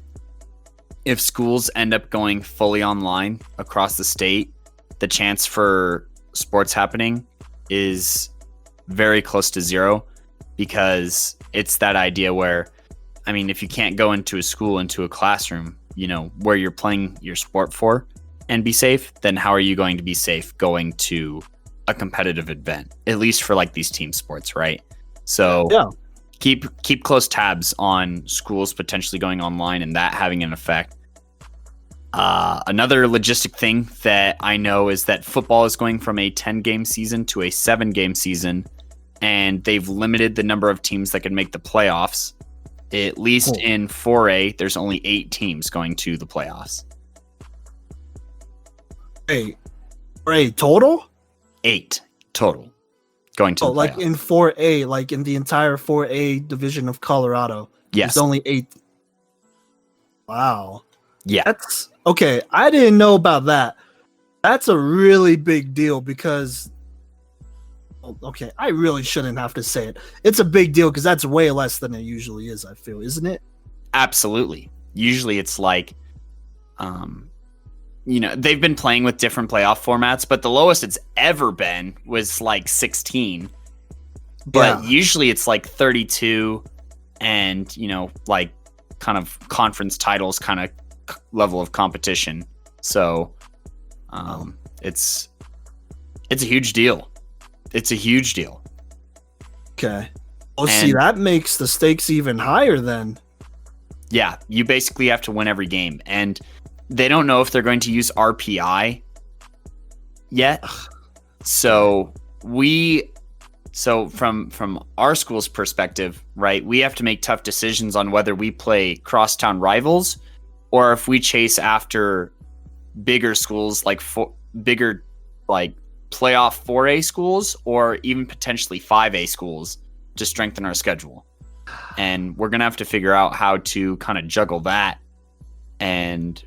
if schools end up going fully online across the state, the chance for sports happening is very close to zero, because it's that idea where, if you can't go into a school, into a classroom, where you're playing your sport for and be safe, then how are you going to be safe going to a competitive event, at least for these team sports, right? So yeah. Keep close tabs on schools potentially going online and that having an effect. Another logistic thing that I know is that football is going from a 10-game season to a 7-game season, and they've limited the number of teams that can make the playoffs. At least in 4A, there's only 8 teams going to the playoffs. 8 total? 8 total going to the playoffs. In 4A, in the entire 4A division of Colorado. Yes. There's only 8. Wow. Yeah. That's okay. I didn't know about that. That's a really big deal because, okay, I really shouldn't have to say it. It's a big deal because that's way less than it usually is, I feel, isn't it? Absolutely. Usually it's they've been playing with different playoff formats, but the lowest it's ever been was 16. But usually it's 32 and, kind of conference titles kind of level of competition. So it's a huge deal. It's a huge deal. Okay. Well, see, that makes the stakes even higher then. Yeah, you basically have to win every game. And they don't know if they're going to use RPI yet. So from our school's perspective, right, we have to make tough decisions on whether we play crosstown rivals or if we chase after bigger schools bigger like playoff 4A schools or even potentially 5A schools to strengthen our schedule. And we're going to have to figure out how to kind of juggle that and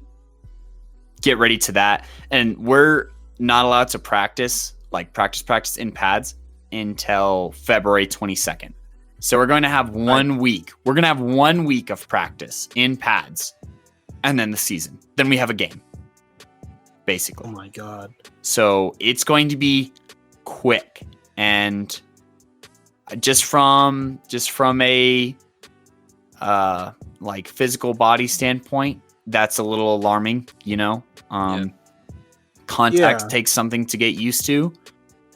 get ready to that. And we're not allowed to practice in pads until February 22nd. So we're going to have 1 week. We're going to have 1 week of practice in pads and then the season. Then we have a game, basically. Oh my God. So it's going to be quick. And just from a like physical body standpoint, that's a little alarming, you know. Contact takes something to get used to,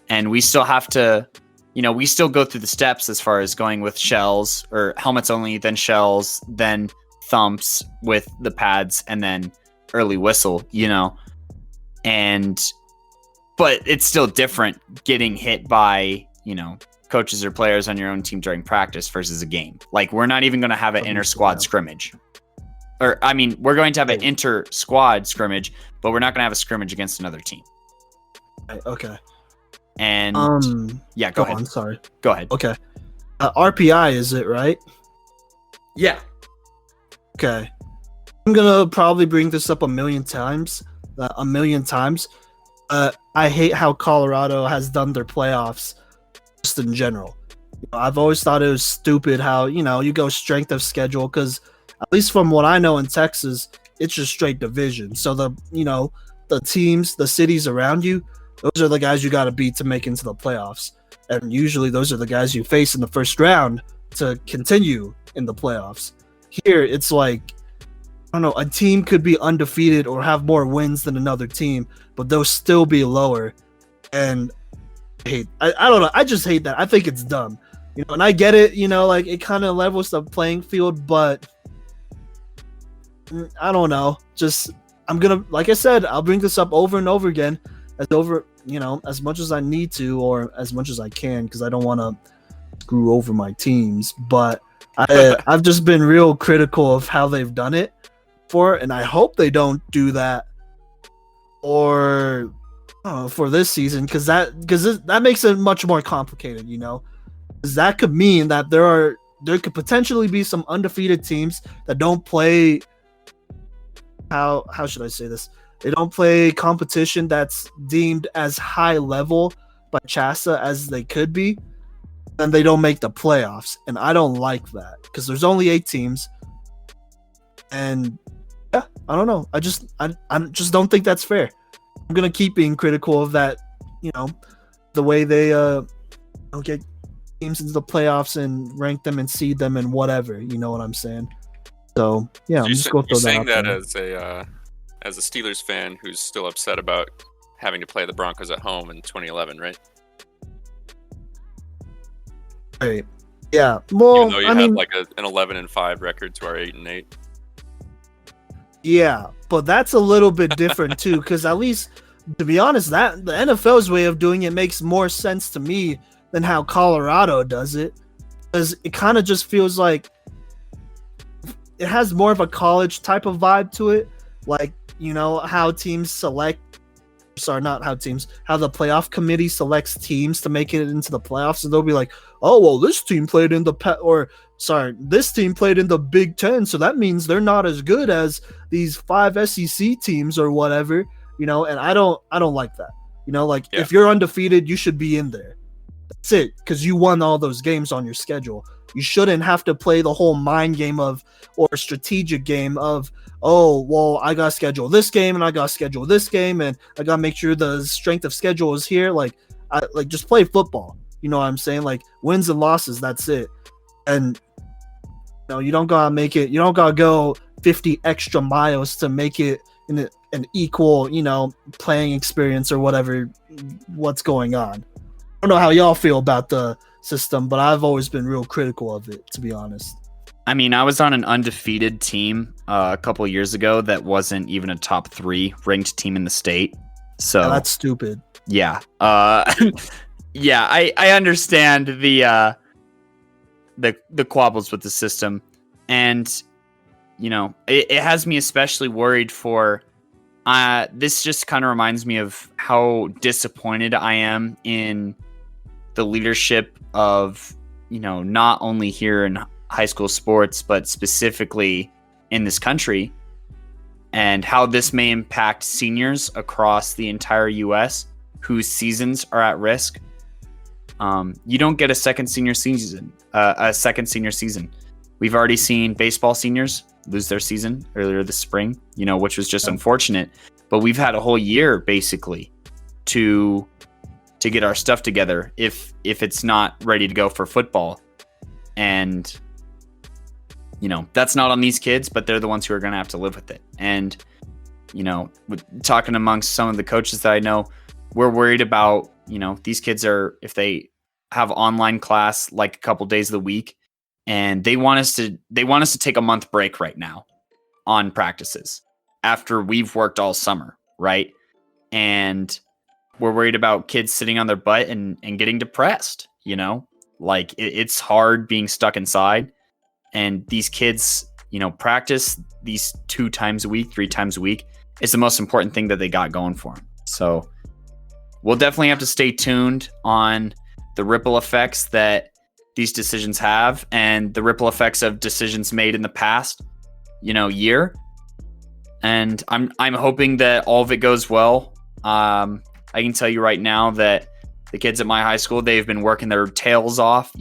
and we still have to, you know, we still go through the steps as far as going with shells or helmets only, then shells, then thumps with the pads, and then early whistle, you know. But it's still different getting hit by, you know, coaches or players on your own team during practice versus a game. Like, we're not even going to have an inter-squad scrimmage. Or, I mean, we're going to have an inter-squad scrimmage, but we're not going to have a scrimmage against another team. Okay. And, yeah, go ahead. Sorry. Go ahead. Okay. RPI, is it right? Yeah. Okay. I'm going to probably bring this up a million times. I hate how Colorado has done their playoffs just in general. You know, I've always thought it was stupid how, you know, you go strength of schedule because at least from what I know in Texas, it's just straight division. So the teams, the cities around you, those are the guys you got to beat to make into the playoffs. And usually those are the guys you face in the first round to continue in the playoffs. Here, it's like, I don't know, a team could be undefeated or have more wins than another team, but they'll still be lower. And I don't know. I just hate that. I think it's dumb. You know, and I get it, you know, like it kind of levels the playing field, but I don't know. Just like I said, I'll bring this up over and over again, as much as I need to or as much as I can, because I don't want to screw over my teams. But I've just been real critical of how they've done it and I hope they don't do that or for this season, because that makes it much more complicated, you know, because that could mean that there could potentially be some undefeated teams that don't play. How should I say this? They don't play competition that's deemed as high level by CHASA as they could be, and they don't make the playoffs. And I don't like that because there's only 8 teams, and yeah, I don't know. I just don't think that's fair. I'm gonna keep being critical of that. You know, the way they get teams into the playoffs and rank them and seed them and whatever. You know what I'm saying? So yeah, I'm just going to throw that out there. You're saying that as a Steelers fan who's still upset about having to play the Broncos at home in 2011, right? Right. Yeah. Well, even though you have like an 11-5 record to our 8-8. Yeah, but that's a little bit different too, because at least, to be honest, that the NFL's way of doing it makes more sense to me than how Colorado does it, because it kind of just feels like it has more of a college type of vibe to it, like, you know, how teams select. Sorry, not how teams. How the playoff committee selects teams to make it into the playoffs, and they'll be like, "Oh, well, this team played in this team played in the Big Ten, so that means they're not as good as these 5 SEC teams or whatever." You know, and I don't like that. You know, like if you're undefeated, you should be in there. That's it, because you won all those games on your schedule. You shouldn't have to play the whole mind game or strategic game of, oh, well, I got to schedule this game and I got to schedule this game and I got to make sure the strength of schedule is here. Like just play football. You know what I'm saying? Like wins and losses, that's it. And you don't got to make it. You don't got to go 50 extra miles to make it an equal, playing experience or what's going on. I don't know how y'all feel about the system, but I've always been real critical of it, to be honest. I mean, I was on an undefeated team a couple years ago that wasn't even a top 3 ranked team in the state. So Yeah, that's stupid. yeah, yeah, I understand the quabbles with the system, and it has me especially worried for. This just kind of reminds me of how disappointed I am in the leadership of not only here in high school sports, but specifically in this country, and how this may impact seniors across the entire U.S. whose seasons are at risk. You don't get a second senior season. We've already seen baseball seniors lose their season earlier this spring, which was just unfortunate. But we've had a whole year basically to get our stuff together if it's not ready to go for football. And that's not on these kids, but they're the ones who are going to have to live with it. And, talking amongst some of the coaches that I know, we're worried about, these kids if they have online class like a couple days of the week, and they want us to take a month break right now on practices after we've worked all summer. Right. And we're worried about kids sitting on their butt and getting depressed, like it's hard being stuck inside. And these kids, practice these 2 times a week, 3 times a week is the most important thing that they got going for them. So we'll definitely have to stay tuned on the ripple effects that these decisions have and the ripple effects of decisions made in the past, year. And I'm hoping that all of it goes well. I can tell you right now that the kids at my high school, they've been working their tails off.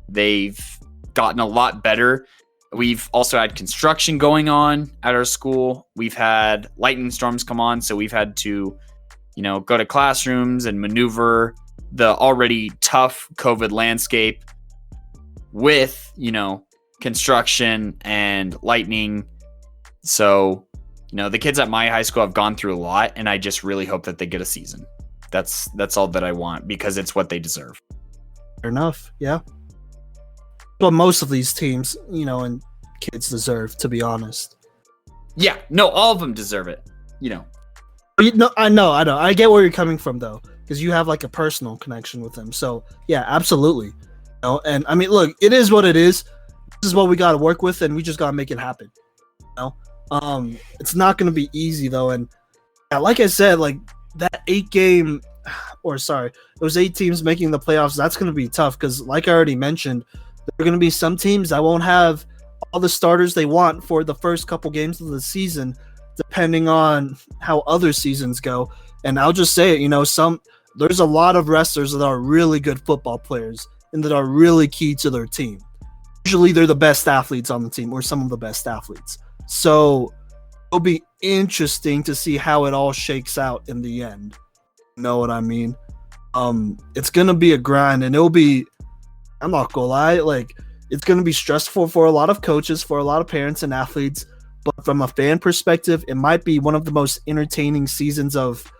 They've gotten a lot better. We've also had construction going on at our school. We've had lightning storms come on, so we've had to, go to classrooms and maneuver the already tough COVID landscape with, construction and lightning. So, the kids at my high school have gone through a lot, and I just really hope that they get a season. That's all that I want, because it's what they deserve. Fair enough. Yeah. But most of these teams, and kids deserve, to be honest. Yeah, no, all of them deserve it. I know. I get where you're coming from, though, because you have like a personal connection with them. So yeah, absolutely. And I mean, look, it is what it is. This is what we got to work with, and we just got to make it happen. It's not going to be easy though, and like I said, like that 8 teams making the playoffs. That's going to be tough because, like I already mentioned, there are going to be some teams that won't have all the starters they want for the first couple games of the season, depending on how other seasons go. And I'll just say it, there's a lot of wrestlers that are really good football players and that are really key to their team. Usually they're the best athletes on the team, or some of the best athletes. So it'll be interesting to see how it all shakes out in the end. You know what I mean? It's going to be a grind, and it'll be, I'm not going to lie, like it's going to be stressful for a lot of coaches, for a lot of parents and athletes. But from a fan perspective, it might be one of the most entertaining seasons of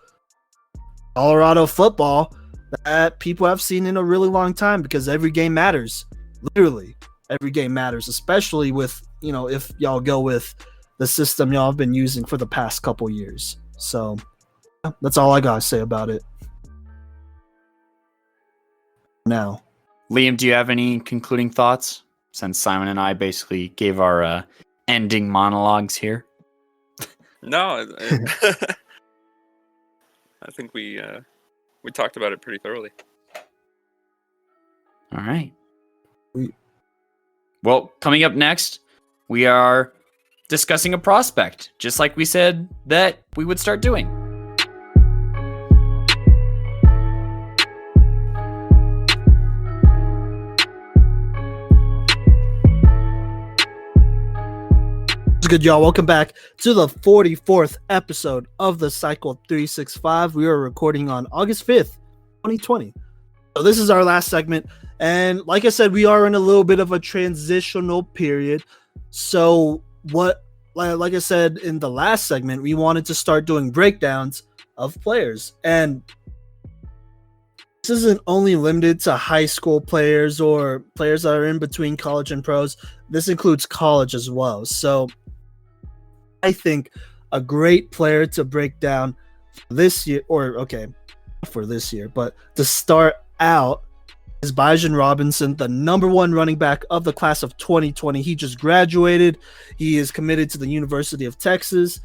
Colorado football that people have seen in a really long time, because every game matters. Literally, every game matters, especially with, if y'all go with the system y'all have been using for the past couple years. So that's all I got to say about it. Now, Liam, do you have any concluding thoughts, since Simon and I basically gave our ending monologues here? No, I think we talked about it pretty thoroughly. All right. Well, coming up next, we are discussing a prospect, just like we said that we would start doing. What's good, y'all? Welcome back to the 44th episode of the Cycle 365. We are recording on August 5th, 2020. So this is our last segment. And like I said, we are in a little bit of a transitional period. So like I said in the last segment, we wanted to start doing breakdowns of players. And this isn't only limited to high school players or players that are in between college and pros. This includes college as well. So I think a great player to break down this year, or okay, not for this year, but to start out is Bijan Robinson, the number 1 running back of the class of 2020. He just graduated. He is committed to the University of Texas.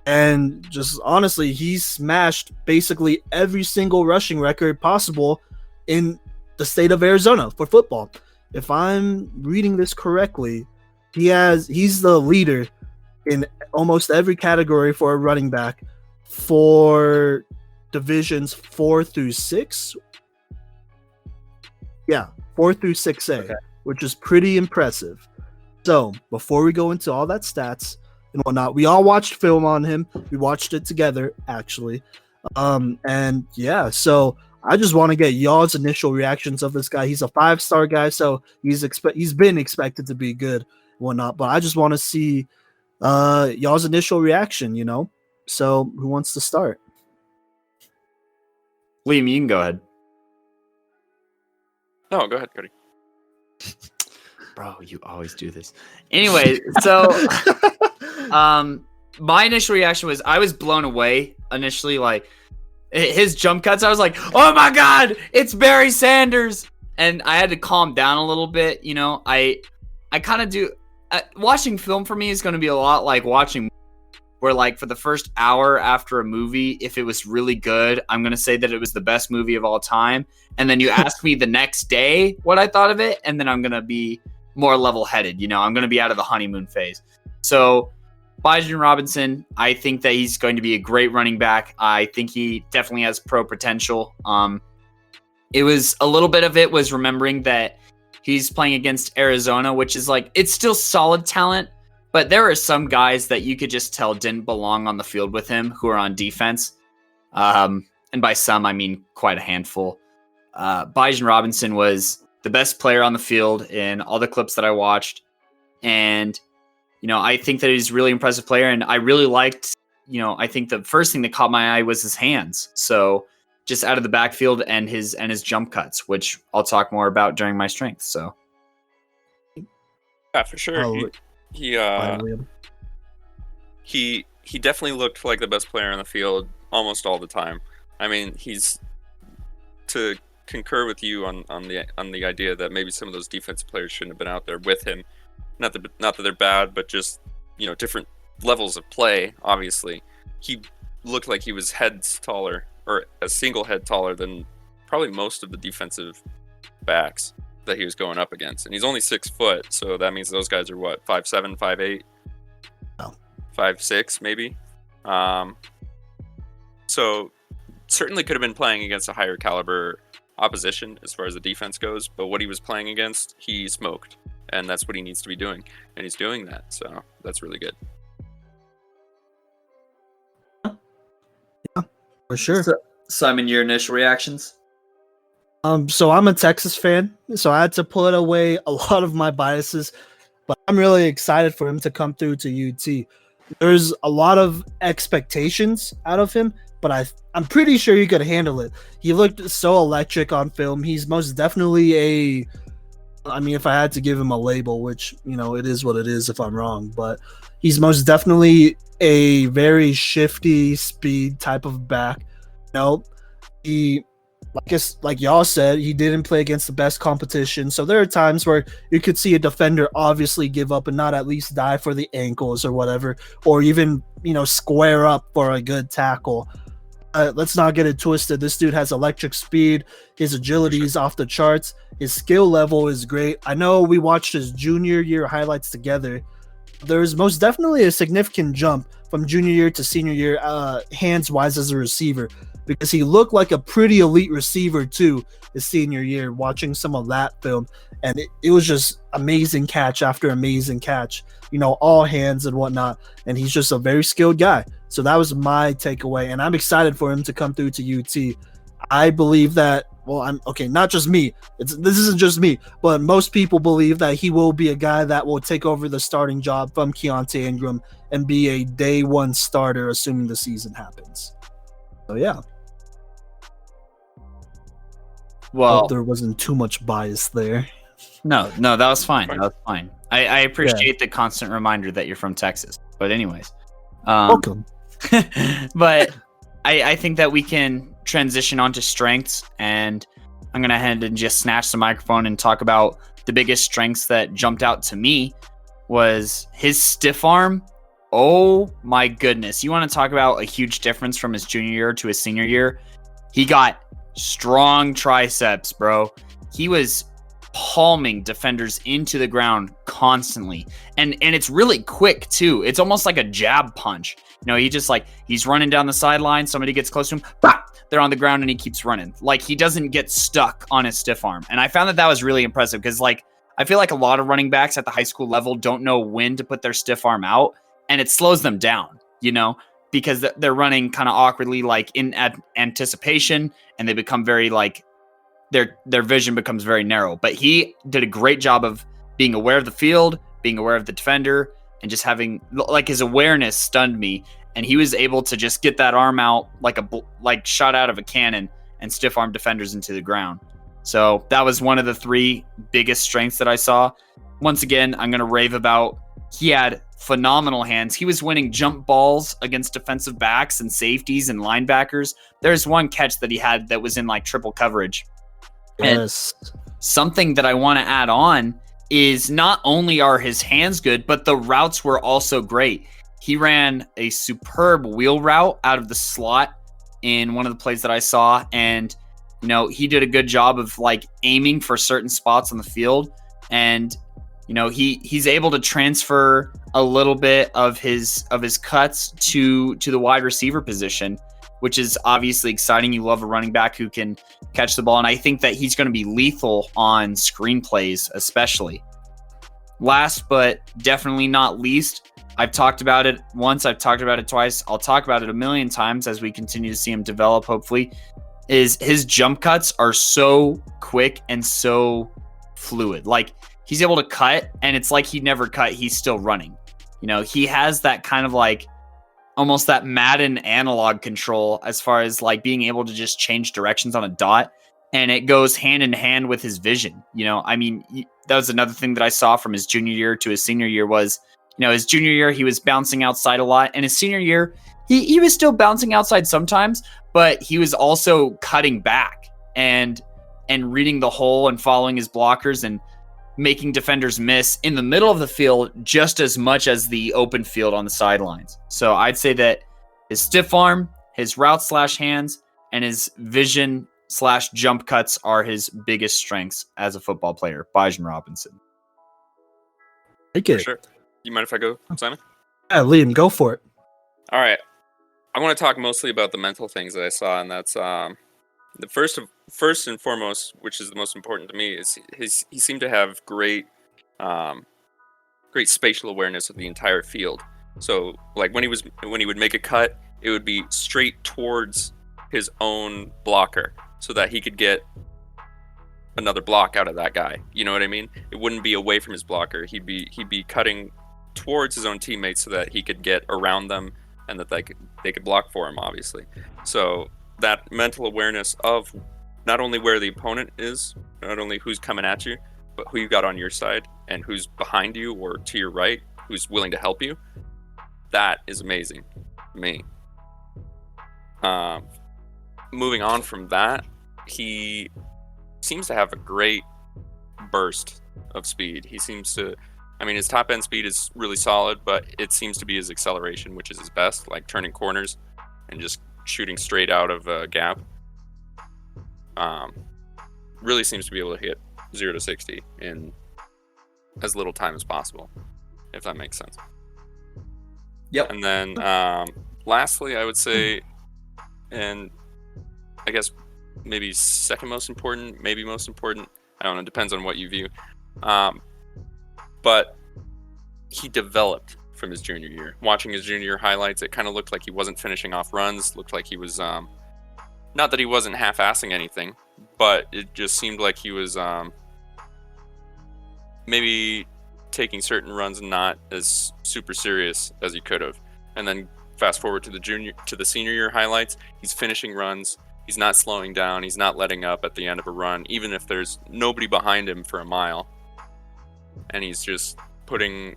And just honestly, he smashed basically every single rushing record possible in the state of Arizona for football. If I'm reading this correctly, he's the leader in almost every category for a running back for divisions 4 through 6. Yeah, 4 through 6A, which is pretty impressive. So before we go into all that stats and whatnot, we all watched film on him. We watched it together, actually. And yeah, so I just want to get y'all's initial reactions of this guy. He's a 5-star guy, so he's been expected to be good and whatnot. But I just want to see y'all's initial reaction, you know? So who wants to start? Liam, you can go ahead. No, go ahead, Cody. Bro, you always do this. Anyway, so my initial reaction was I was blown away initially. Like his jump cuts, I was like, oh my God, it's Barry Sanders. And I had to calm down a little bit. You know, I kind of do. Watching film for me is going to be a lot like watching, where like for the first hour after a movie, if it was really good, I'm going to say that it was the best movie of all time. And then you ask me the next day what I thought of it, and then I'm going to be more level-headed. You know, I'm going to be out of the honeymoon phase. So Bijan Robinson, I think that he's going to be a great running back. I think he definitely has pro potential. It was a little bit of it was remembering that he's playing against Arizona, which is like, it's still solid talent, but there are some guys that you could just tell didn't belong on the field with him who are on defense. And by some, I mean quite a handful. Bijan Robinson was the best player on the field in all the clips that I watched. And, you know, I think that he's a really impressive player. And I really liked, you know, I think the first thing that caught my eye was his hands. So just out of the backfield and his jump cuts, which I'll talk more about during my strengths. So. Yeah, for sure. He definitely looked like the best player on the field almost all the time. I mean, he's to concur with you on the idea that maybe some of those defensive players shouldn't have been out there with him. Not that they're bad, but just, you know, different levels of play. Obviously, he looked like he was heads taller, or a single head taller than probably most of the defensive backs that he was going up against. And he's only 6 foot, so that means those guys are what, 5'7", 5'8", 5'6", maybe. So certainly could have been playing against a higher caliber opposition as far as the defense goes, but what he was playing against, he smoked, and that's what he needs to be doing, and he's doing that, so that's really good. Yeah, for sure. So, Simon, your initial reactions? So I'm a Texas fan, so I had to put away a lot of my biases, but I'm really excited for him to come through to UT. There's a lot of expectations out of him, but I'm pretty sure he could handle it. He looked so electric on film. He's most definitely if I had to give him a label, which, you know, it is what it is if I'm wrong, but he's most definitely a very shifty speed type of back. You know, like y'all said, he didn't play against the best competition. So there are times where you could see a defender obviously give up and not at least die for the ankles or whatever, or even, you know, square up for a good tackle. Let's not get it twisted. This dude has electric speed. His agility is off the charts. His skill level is great. I know we watched his junior year highlights together. There's most definitely a significant jump from junior year to senior year, hands-wise as a receiver, because he looked like a pretty elite receiver too his senior year, watching some of that film. And it was just amazing catch after amazing catch, you know, all hands and whatnot. And he's just a very skilled guy. So that was my takeaway. And I'm excited for him to come through to UT. I believe that, not just me. This isn't just me, but most people believe that he will be a guy that will take over the starting job from Keontae Ingram and be a day one starter, assuming the season happens. So yeah. Well, Hope there wasn't too much bias there. no, that was fine. Fine. That was fine. I appreciate the constant reminder that you're from Texas. But anyways, Welcome. but I think that we can transition onto strengths, and I'm gonna head and just snatch the microphone and talk about the biggest strengths that jumped out to me was his stiff arm. Oh my goodness. You want to talk about a huge difference from his junior year to his senior year? He got strong triceps, bro. He was palming defenders into the ground constantly. And it's really quick too. It's almost like a jab punch. You know, he's running down the sideline, somebody gets close to him, bah! They're on the ground and he keeps running. Like, he doesn't get stuck on his stiff arm. And I found that was really impressive because, like, I feel like a lot of running backs at the high school level don't know when to put their stiff arm out, and it slows them down, you know, because they're running kind of awkwardly, like in anticipation, and they become very like their vision becomes very narrow. But he did a great job of being aware of the field, being aware of the defender, and just having, like, his awareness stunned me, and he was able to just get that arm out like shot out of a cannon and stiff arm defenders into the ground. So that was one of the three biggest strengths that I saw. Once again, I'm going to rave about, he had phenomenal hands. He was winning jump balls against defensive backs and safeties and linebackers. There's one catch that he had that was in like triple coverage. Yes. And something that I want to add on is not only are his hands good, but the routes were also great. He ran a superb wheel route out of the slot in one of the plays that I saw, and you know, he did a good job of like aiming for certain spots on the field, and you know, he's able to transfer a little bit of his cuts to the wide receiver position, which is obviously exciting. You love a running back who can catch the ball, and I think that he's going to be lethal on screenplays, especially. Last but definitely not least, I've talked about it once, I've talked about it twice, I'll talk about it a million times as we continue to see him develop, hopefully, is his jump cuts are so quick and so fluid. Like, he's able to cut, and it's like he never cut, he's still running. You know, he has that kind of like almost that Madden analog control as far as like being able to just change directions on a dot, and it goes hand in hand with his vision. You know, I mean, that was another thing that I saw from his junior year to his senior year was, you know, his junior year, he was bouncing outside a lot, and his senior year, he was still bouncing outside sometimes, but he was also cutting back and reading the hole and following his blockers and making defenders miss in the middle of the field just as much as the open field on the sidelines. So I'd say that his stiff arm, his route / hands, and his vision / jump cuts are his biggest strengths as a football player. Bijan Robinson. Take For it. sure. You mind if I go, Simon? Yeah, Liam, go for it. All right. I want to talk mostly about the mental things that I saw, and that's the first and foremost, which is the most important to me, is he seemed to have great spatial awareness of the entire field. So like when he would make a cut, it would be straight towards his own blocker so that he could get another block out of that guy. You know what I mean? It wouldn't be away from his blocker. He'd be cutting towards his own teammates so that he could get around them and that they could block for him, obviously. So that mental awareness of not only where the opponent is, not only who's coming at you, but who you got on your side and who's behind you or to your right, who's willing to help you. That is amazing to me. Moving on from that, he seems to have a great burst of speed. He seems to, I mean, his top end speed is really solid, but it seems to be his acceleration, which is his best, like turning corners and just shooting straight out of a gap. Really seems to be able to hit 0 to 60 in as little time as possible, if that makes sense. Yep. And then lastly, I would say, and I guess maybe second most important, maybe most important, I don't know, depends on what you view. But he developed from his junior year. Watching his junior year highlights, it kind of looked like he wasn't finishing off runs, looked like he was, not that he wasn't half-assing anything, but it just seemed like he was maybe taking certain runs not as super serious as he could have. And then fast forward to the senior year highlights, he's finishing runs, He's not slowing down. He's not letting up at the end of a run, even if there's nobody behind him for a mile. And he's just putting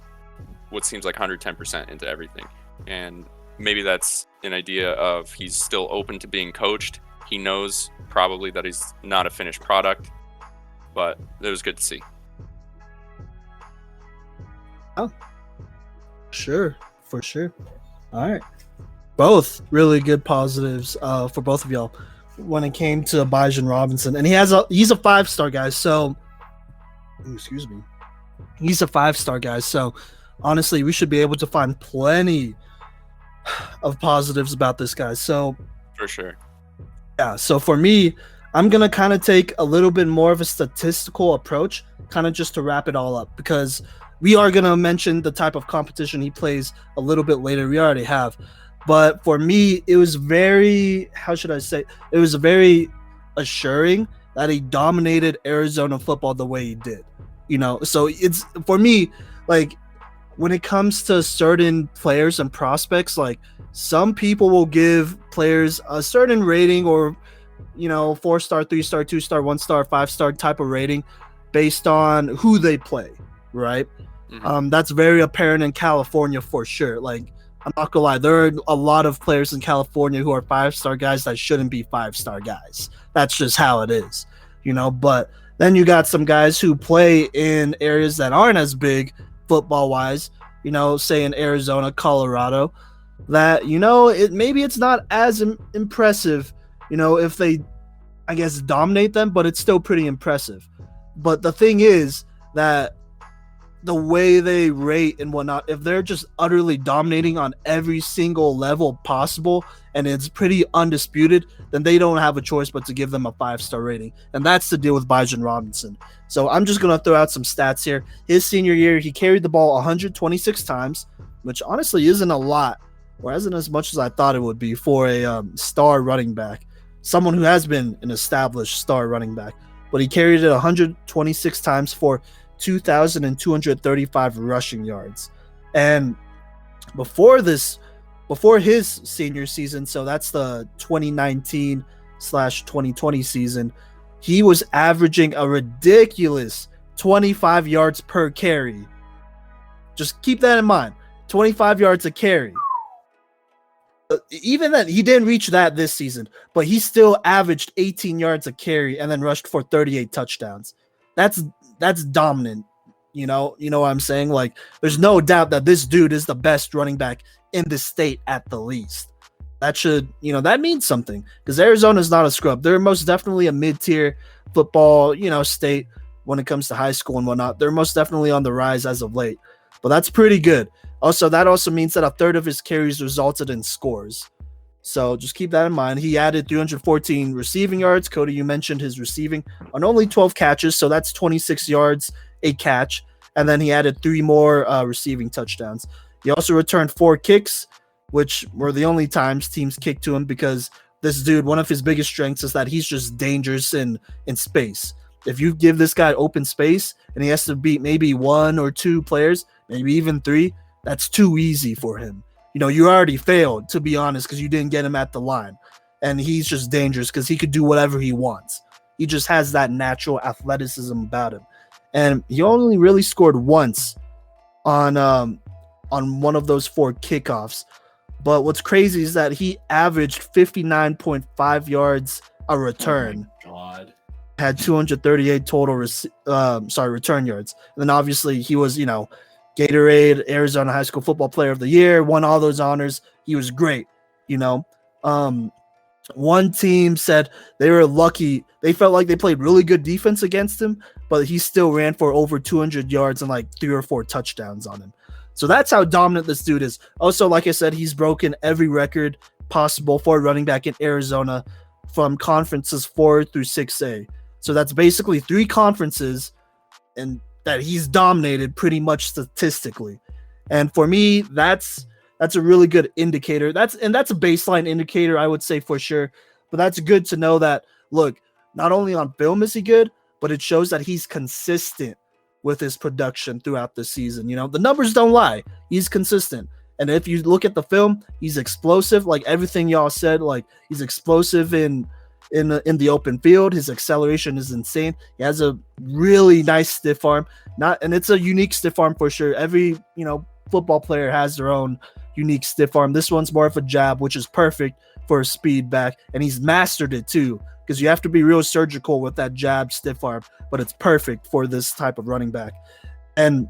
what seems like 110% into everything. And maybe that's an idea of he's still open to being coached. He knows probably that he's not a finished product, but it was good to see. Oh, sure, for sure. All right. Both really good positives for both of y'all when it came to Bijan Robinson. And he's a 5-star guy, so excuse me. He's a 5-star guy, so honestly, we should be able to find plenty of positives about this guy. So for sure. Yeah, so for me, I'm going to kind of take a little bit more of a statistical approach, kind of just to wrap it all up, because we are going to mention the type of competition he plays a little bit later. We already have. But for me, it was very, how should I say, it was very assuring that he dominated Arizona football the way he did. You know, so it's, for me, like, when it comes to certain players and prospects, like, some people will give players a certain rating or, 4-star, 3-star, 2-star, 1-star, 5-star type of rating based on who they play, right? Mm-hmm. That's very apparent in California for sure. Like, I'm not gonna lie, there are a lot of players in California who are 5-star guys that shouldn't be 5-star guys. That's just how it is, but then you got some guys who play in areas that aren't as big football-wise, say in Arizona, Colorado, that, maybe it's not as impressive, if they, I guess, dominate them, but it's still pretty impressive. But the thing is that the way they rate and whatnot, if they're just utterly dominating on every single level possible and it's pretty undisputed, then they don't have a choice but to give them a 5-star rating. And that's the deal with Bijan Robinson. So I'm just going to throw out some stats here. His senior year, he carried the ball 126 times, which honestly isn't a lot, or isn't as much as I thought it would be for a star running back, someone who has been an established star running back. But he carried it 126 times for 2,235 rushing yards. And before his senior season, so that's the 2019/2020 season, he was averaging a ridiculous 25 yards per carry. Just keep that in mind. 25 yards a carry. Even then, he didn't reach that this season, but he still averaged 18 yards a carry and then rushed for 38 touchdowns. That's dominant. You know what I'm saying? Like, there's no doubt that this dude is the best running back in the state at the least. That should, that means something, because Arizona's not a scrub. They're most definitely a mid-tier football, state when it comes to high school and whatnot. They're most definitely on the rise as of late, but that's pretty good. Also, that also means that a third of his carries resulted in scores. So just keep that in mind. He added 314 receiving yards. Cody, you mentioned his receiving on only 12 catches, so that's 26 yards a catch. And then he added 3 more receiving touchdowns. He also returned 4 kicks, which were the only times teams kicked to him, because this dude, one of his biggest strengths is that he's just dangerous in space. If you give this guy open space and he has to beat maybe 1 or 2 players, maybe even 3, that's too easy for him. You already failed, to be honest, because you didn't get him at the line. And he's just dangerous because he could do whatever he wants. He just has that natural athleticism about him. And he only really scored once on one of those 4 kickoffs. But what's crazy is that he averaged 59.5 yards a return. Oh my God. Had 238 total return yards. And then obviously he was, Gatorade, Arizona High School Football Player of the Year, won all those honors. He was great, One team said they were lucky. They felt like they played really good defense against him, but he still ran for over 200 yards and like 3 or 4 touchdowns on him. So that's how dominant this dude is. Also, like I said, he's broken every record possible for a running back in Arizona from conferences 4 through 6A. So that's basically 3 conferences and that he's dominated pretty much statistically. And for me, that's a really good indicator. That's a baseline indicator, I would say, for sure. But that's good to know that, look, not only on film is he good, but it shows that he's consistent with his production throughout the season. The numbers don't lie. He's consistent. And if you look at the film, he's explosive, like everything y'all said. Like, he's explosive in in the open field. His acceleration is insane. He has a really nice stiff arm. And it's a unique stiff arm for sure. Every, football player has their own unique stiff arm. This one's more of a jab, which is perfect for a speed back, and he's mastered it too, because you have to be real surgical with that jab stiff arm, but it's perfect for this type of running back. And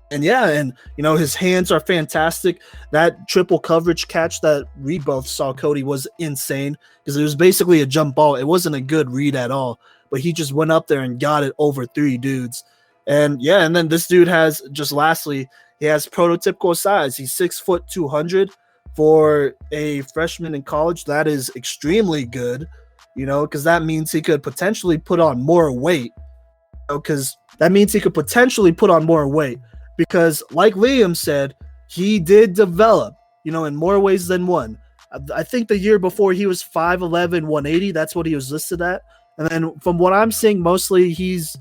his hands are fantastic. That triple coverage catch that we both saw, Cody, was insane, because it was basically a jump ball. It wasn't a good read at all, but he just went up there and got it over 3 dudes. And then this dude has, just lastly, he has prototypical size. He's 6', 200 for a freshman in college. That is extremely good, because that means he could potentially put on more weight. Because like Liam said, he did develop, in more ways than one. I think the year before he was 5'11", 180. That's what he was listed at. And then from what I'm seeing, mostly he's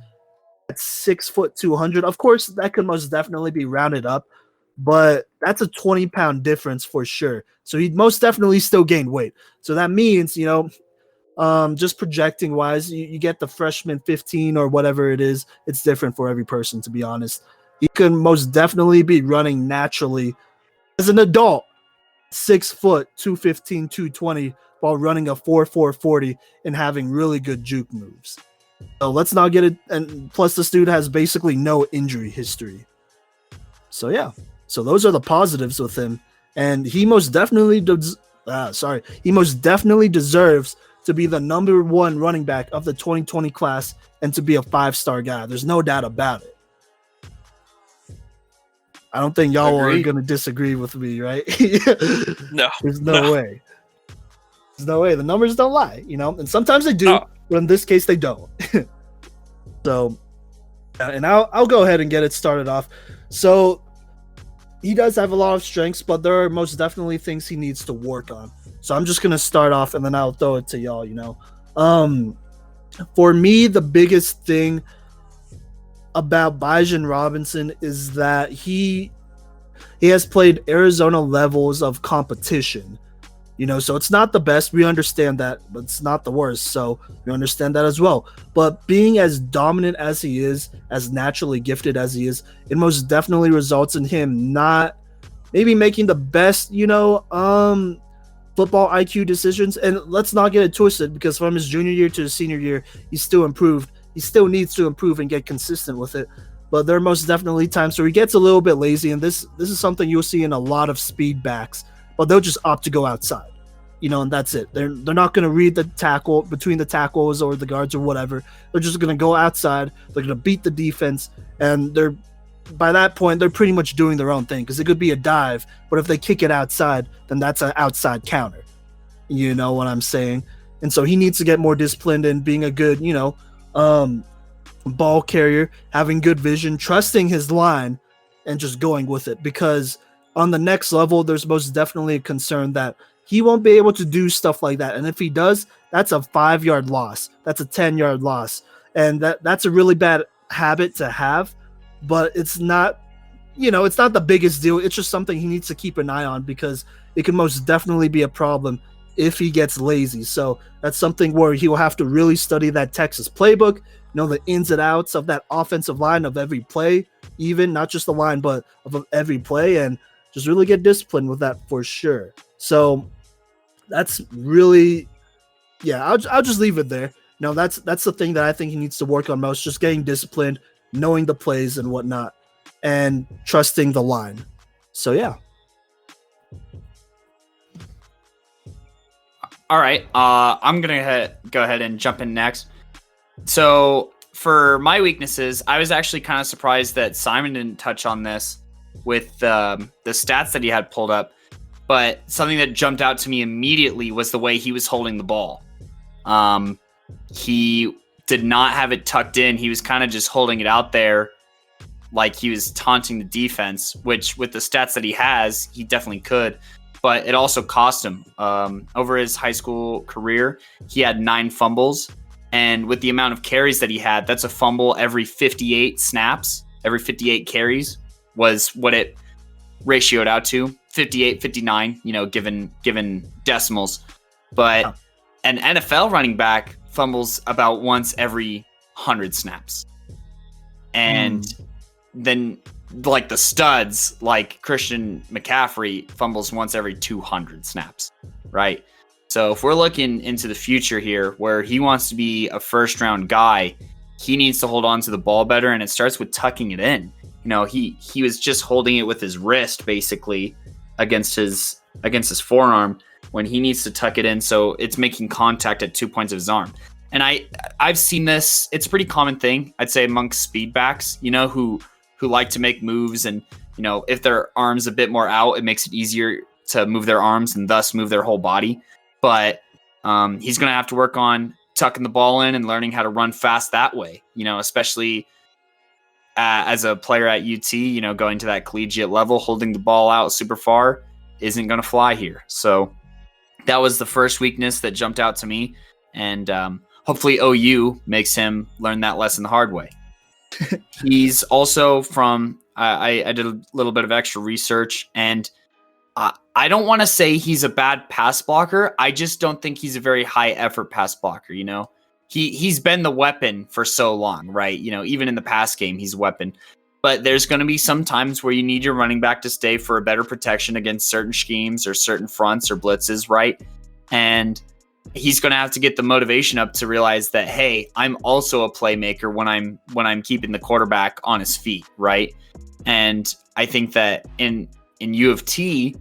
at 6', 200. Of course, that could most definitely be rounded up, but that's a 20-pound difference for sure. So he most definitely still gained weight. So that means, just projecting wise, you get the freshman 15 or whatever it is. It's different for every person, to be honest. He could most definitely be running naturally as an adult, 6', 215, 220, while running a 4.4 40 and having really good juke moves. So let's not get it. And plus, this dude has basically no injury history. So yeah. So those are the positives with him, and he most definitely deserves to be the number 1 running back of the 2020 class and to be a 5-star guy. There's no doubt about it. I don't think y'all are going to disagree with me, right? No. There's no way. There's no way. The numbers don't lie, and sometimes they do, but in this case, they don't. So, and I'll go ahead and get it started off. So, he does have a lot of strengths, but there are most definitely things he needs to work on. So I'm just going to start off and then I'll throw it to y'all, For me, the biggest thing about Bijan Robinson is that he has played Arizona levels of competition. So it's not the best. We understand that, but it's not the worst. So we understand that as well. But being as dominant as he is, as naturally gifted as he is, it most definitely results in him not maybe making the best, football IQ decisions. And let's not get it twisted, because from his junior year to his senior year, he's still improved. He still needs to improve and get consistent with it. But there are most definitely times where he gets a little bit lazy. And this is something you'll see in a lot of speed backs. But they'll just opt to go outside, and that's it. They're not going to read the tackle between the tackles or the guards or whatever. They're just going to go outside. They're going to beat the defense, and by that point they're pretty much doing their own thing, because it could be a dive, but if they kick it outside, then that's an outside counter. You know what I'm saying? And so he needs to get more disciplined in being a good, ball carrier, having good vision, trusting his line, and just going with it, because on the next level, there's most definitely a concern that he won't be able to do stuff like that. And if he does, that's a 5-yard loss. That's a 10-yard loss. And that's a really bad habit to have, but it's not, it's not the biggest deal. It's just something he needs to keep an eye on, because it can most definitely be a problem if he gets lazy. So that's something where he will have to really study that Texas playbook, know the ins and outs of that offensive line of every play, even not just the line, but of every play, and just really get disciplined with that for sure. So that's really, I'll just leave it there. That's the thing that I think he needs to work on most, just getting disciplined, knowing the plays and whatnot, and trusting the line. So yeah. All right. I'm going to go ahead and jump in next. So for my weaknesses, I was actually kind of surprised that Simon didn't touch on this with the stats that he had pulled up. But something that jumped out to me immediately was the way he was holding the ball. He did not have it tucked in. He was kind of just holding it out there like he was taunting the defense, which with the stats that he has, he definitely could. But it also cost him. Over his high school career, he had 9 fumbles. And with the amount of carries that he had, that's a fumble every 58 snaps, every 58 carries was what it ratioed out to. 58, 59, given decimals. But An NFL running back fumbles about once every 100 snaps. And then like the studs, like Christian McCaffrey, fumbles once every 200 snaps, right? So if we're looking into the future here where he wants to be a first round guy, he needs to hold on to the ball better, and it starts with tucking it in. He was just holding it with his wrist basically against his forearm when he needs to tuck it in so it's making contact at 2 points of his arm. And I've seen this. It's a pretty common thing, I'd say, amongst speed backs, who like to make moves, and if their arm's a bit more out, it makes it easier to move their arms and thus move their whole body. But he's going to have to work on tucking the ball in and learning how to run fast that way, especially as a player at UT, going to that collegiate level, holding the ball out super far isn't going to fly here. So that was the first weakness that jumped out to me. And hopefully OU makes him learn that lesson the hard way. He's also from, I did a little bit of extra research, and I don't want to say he's a bad pass blocker. I just don't think he's a very high effort pass blocker. He's been the weapon for so long, right? Even in the pass game, he's a weapon. But there's going to be some times where you need your running back to stay for a better protection against certain schemes or certain fronts or blitzes, right? And he's going to have to get the motivation up to realize that, hey, I'm also a playmaker when I'm keeping the quarterback on his feet, right? And I think that in U of T,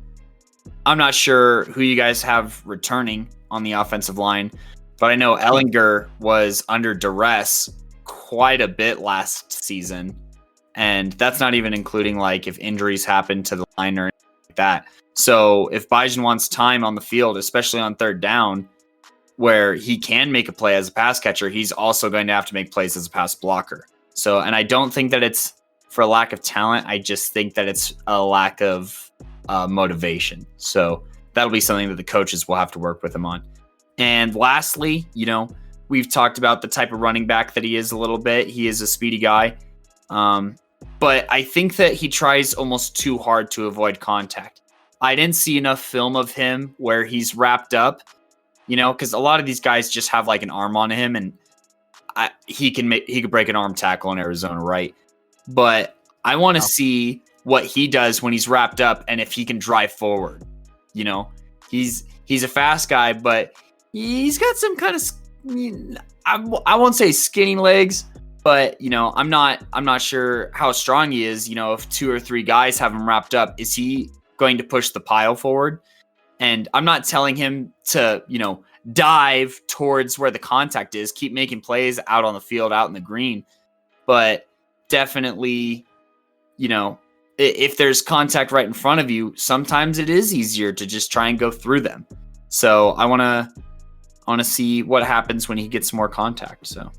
I'm not sure who you guys have returning on the offensive line, but I know Ellinger was under duress quite a bit last season. And that's not even including like if injuries happen to the line or anything like that. So if Bijan wants time on the field, especially on third down, where he can make a play as a pass catcher, he's also going to have to make plays as a pass blocker. So, and I don't think that it's for a lack of talent. I just think that it's a lack of motivation. So that'll be something that the coaches will have to work with him on. And lastly, we've talked about the type of running back that he is a little bit. He is a speedy guy. But I think that he tries almost too hard to avoid contact. I didn't see enough film of him where he's wrapped up, because a lot of these guys just have like an arm on him, and he could break an arm tackle in Arizona, right? But I want to see what he does when he's wrapped up and if he can drive forward. He's a fast guy, but he's got some kind of, I won't say skinny legs, but I'm not sure how strong he is. If 2 or 3 guys have him wrapped up, is he going to push the pile forward? And I'm not telling him to, dive towards where the contact is, keep making plays out on the field, out in the green. But definitely, if there's contact right in front of you, sometimes it is easier to just try and go through them. So I want to see what happens when he gets more contact. So.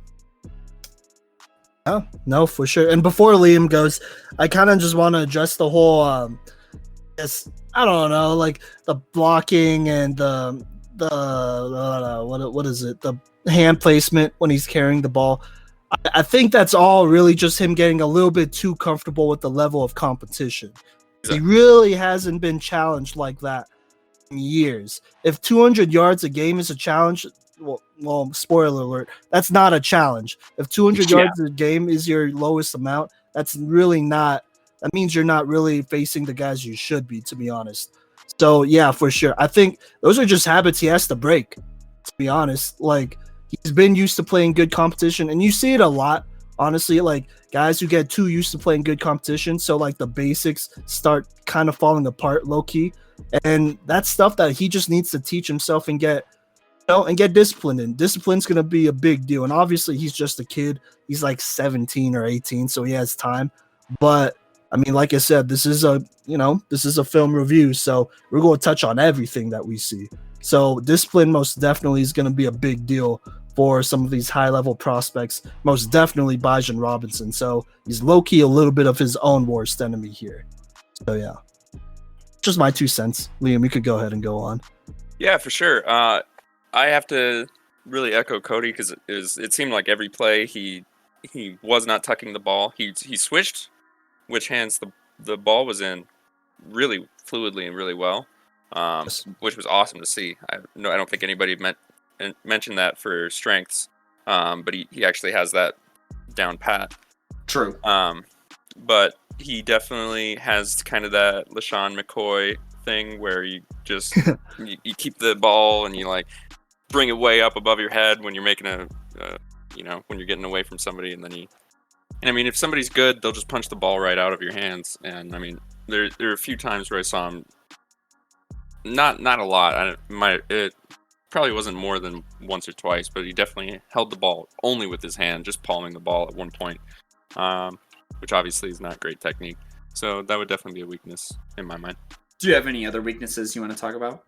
Oh, no, for sure. And before Liam goes, I kind of just want to address the whole, I don't know, like the blocking and the what is it? The hand placement when he's carrying the ball. I think that's all really just him getting a little bit too comfortable with the level of competition. Exactly. He really hasn't been challenged like that in years. If 200 yards a game is a challenge, well, spoiler alert, that's not a challenge. If 200 yards a game is your lowest amount, that's really not. That means you're not really facing the guys you should be, to be honest. So, yeah, for sure. I think those are just habits he has to break, to be honest. Like, he's been used to playing good competition, and you see it a lot, honestly. Like, guys who get too used to playing good competition, so, like, the basics start kind of falling apart low-key. And that's stuff that he just needs to teach himself and get disciplined in. Discipline's going to be a big deal. And obviously, he's just a kid. He's like 17 or 18, so he has time. But I mean, like I said, this is a film review, so we're going to touch on everything that we see. So discipline most definitely is going to be a big deal for some of these high-level prospects, most definitely Bijan Robinson. So he's low-key a little bit of his own worst enemy here. So, yeah. Just my 2 cents. Liam, you could go ahead and go on. Yeah, for sure. I have to really echo Cody because it seemed like every play he was not tucking the ball. He switched which hands the ball was in really fluidly and really well, which was awesome to see. I don't think anybody mention that for strengths, but he actually has that down pat. True. But he definitely has kind of that LaShawn McCoy thing where you just you keep the ball and you like bring it way up above your head when you're making when you're getting away from somebody, and I mean, if somebody's good, they'll just punch the ball right out of your hands. And I mean, there are a few times where I saw him. Not a lot. It probably wasn't more than once or twice, but he definitely held the ball only with his hand, just palming the ball at one point, which obviously is not great technique. So that would definitely be a weakness in my mind. Do you have any other weaknesses you want to talk about?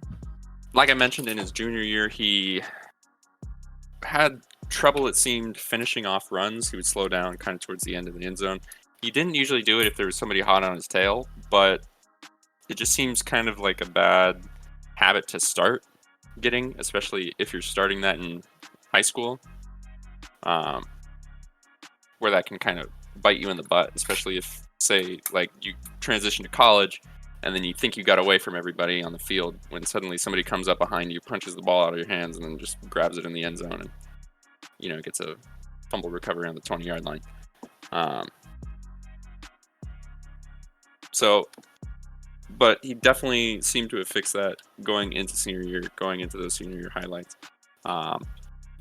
Like I mentioned, in his junior year, he had trouble, it seemed, finishing off runs. He would slow down kind of towards the end of the end zone. He didn't usually do it if there was somebody hot on his tail, but it just seems kind of like a bad habit to start getting, especially if you're starting that in high school, where that can kind of bite you in the butt, especially if, say, like you transition to college and then you think you got away from everybody on the field when suddenly somebody comes up behind you, punches the ball out of your hands, and then just grabs it in the end zone and, gets a fumble recovery on the 20-yard line. But he definitely seemed to have fixed that going into senior year, going into those senior year highlights.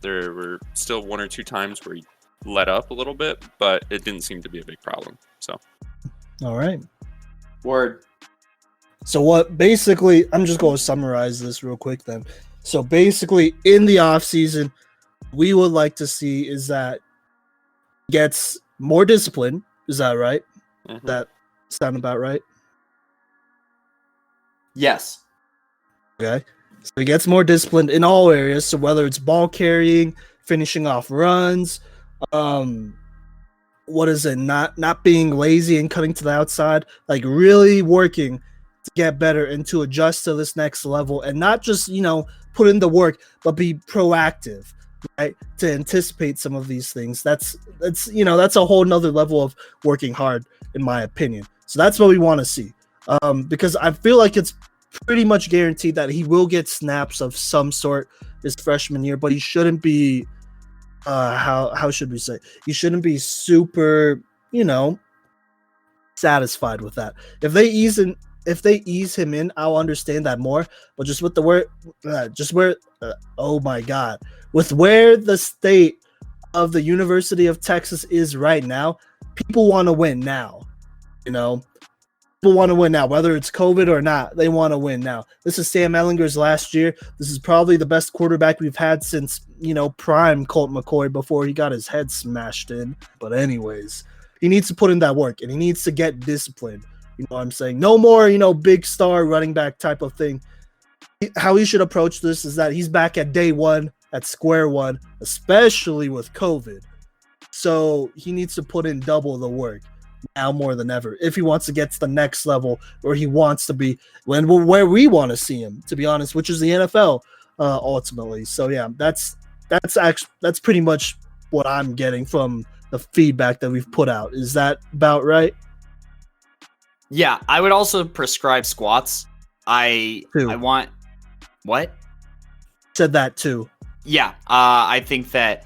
There were still one or two times where he let up a little bit, but it didn't seem to be a big problem. So, all right. Word. So what basically, I'm just going to summarize this real quick then. So basically, in the offseason, we would like to see is that gets more discipline. Is that right? Mm-hmm. That sound about right? Yes. Okay. So he gets more disciplined in all areas. So whether it's ball carrying, finishing off runs, what is it? Not being lazy and cutting to the outside, like really working to get better and to adjust to this next level, and not just put in the work, but be proactive, right? To anticipate some of these things. That's a whole nother level of working hard, in my opinion. So that's what we want to see. Because I feel like it's pretty much guaranteed that he will get snaps of some sort his freshman year, but he shouldn't be how should we say? He shouldn't be super, satisfied with that. If they ease him in, I'll understand that more. But just with oh my God, with where the state of the University of Texas is right now, people want to win now. People want to win now, whether it's COVID or not. They want to win now. This is Sam Ehlinger's last year. This is probably the best quarterback we've had since, prime Colt McCoy before he got his head smashed in. But anyways, he needs to put in that work, and he needs to get disciplined. You know what I'm saying? No more, big star running back type of thing. How he should approach this is that he's back at day one, at square one, especially with COVID. So he needs to put in double the work now more than ever if he wants to get to the next level where he wants to be, where we want to see him, to be honest, which is the NFL ultimately. So yeah, that's pretty much what I'm getting from the feedback that we've put out. Is that about right? Yeah, I would also prescribe squats. I want what? Said that too. Yeah, I think that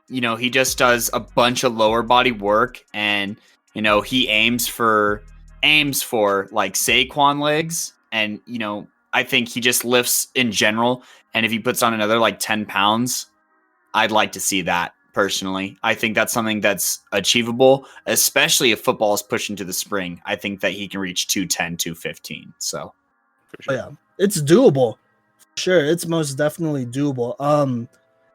he just does a bunch of lower body work, and he aims for like Saquon legs, and I think he just lifts in general. And if he puts on another like 10 pounds, I'd like to see that personally. I think that's something that's achievable, especially if football is pushing to the spring. I think that he can reach 210, 215. So, for sure. Yeah, it's doable. Sure, it's most definitely doable.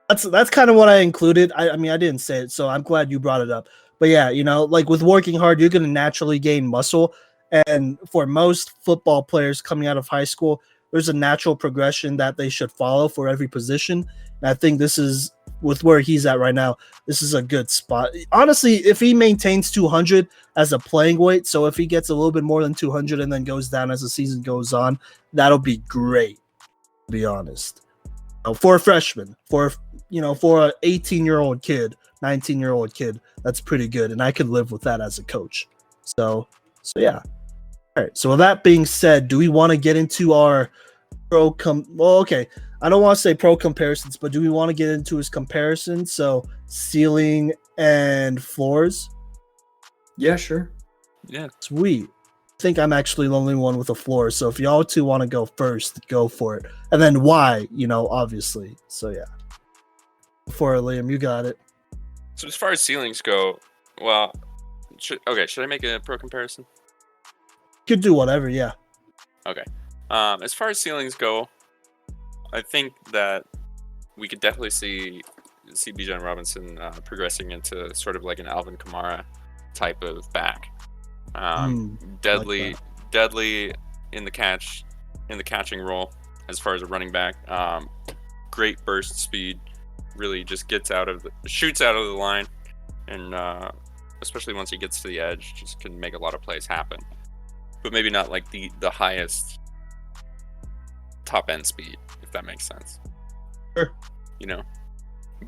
That's kind of what I included. I mean, I didn't say it, so I'm glad you brought it up. But yeah, like with working hard, you're going to naturally gain muscle. And for most football players coming out of high school, there's a natural progression that they should follow for every position. And I think this is, with where he's at right now, this is a good spot. Honestly, if he maintains 200 as a playing weight, so if he gets a little bit more than 200 and then goes down as the season goes on, that'll be great, to be honest. For a freshman, for an 18-year-old kid, 19-year-old kid, that's pretty good, and I could live with that as a coach. So yeah. All right. So with that being said, do we want to get into our okay. I don't want to say pro comparisons, but do we want to get into his comparisons? So ceiling and floors. Yeah, sure. Yeah. Sweet. I think I'm actually the only one with a floor. So if y'all two want to go first, go for it. And then why, obviously. So yeah. For Liam, you got it. So as far as ceilings go, well, should I make a pro comparison? You could do whatever, yeah. Okay. As far as ceilings go, I think that we could definitely see Bijan Robinson progressing into sort of like an Alvin Kamara type of back. Deadly in the catching role as far as a running back. Great burst speed, really just shoots out of the line, and especially once he gets to the edge, just can make a lot of plays happen. But maybe not like the highest top end speed, if that makes sense. Sure.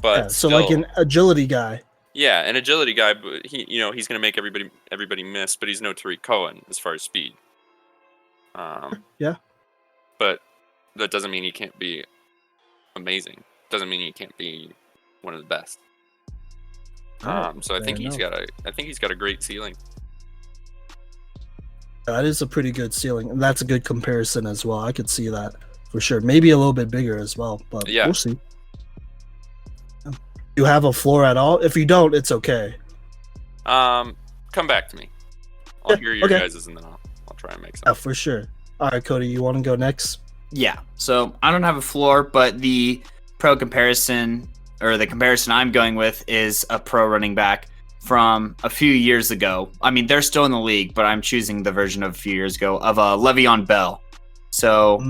But yeah, so still, like an agility guy. Yeah, an agility guy, but he's gonna make everybody miss, but he's no Tariq Cohen as far as speed. Yeah. But that doesn't mean he can't be amazing. Doesn't mean he can't be one of the best. So I think he's got a great ceiling. That is a pretty good ceiling, and that's a good comparison as well. I could see that for sure. Maybe a little bit bigger as well, but Yeah. we'll see. You have a floor at all? If you don't, it's okay. Come back to me. I'll hear your okay. guys's, and then I'll try and make something. Yeah, for sure. All right, Cody, you want to go next? Yeah. So I don't have a floor, but the pro comparison, or the comparison I'm going with, is a pro running back from a few years ago. I mean, they're still in the league, but I'm choosing the version of a few years ago of Le'Veon Bell. So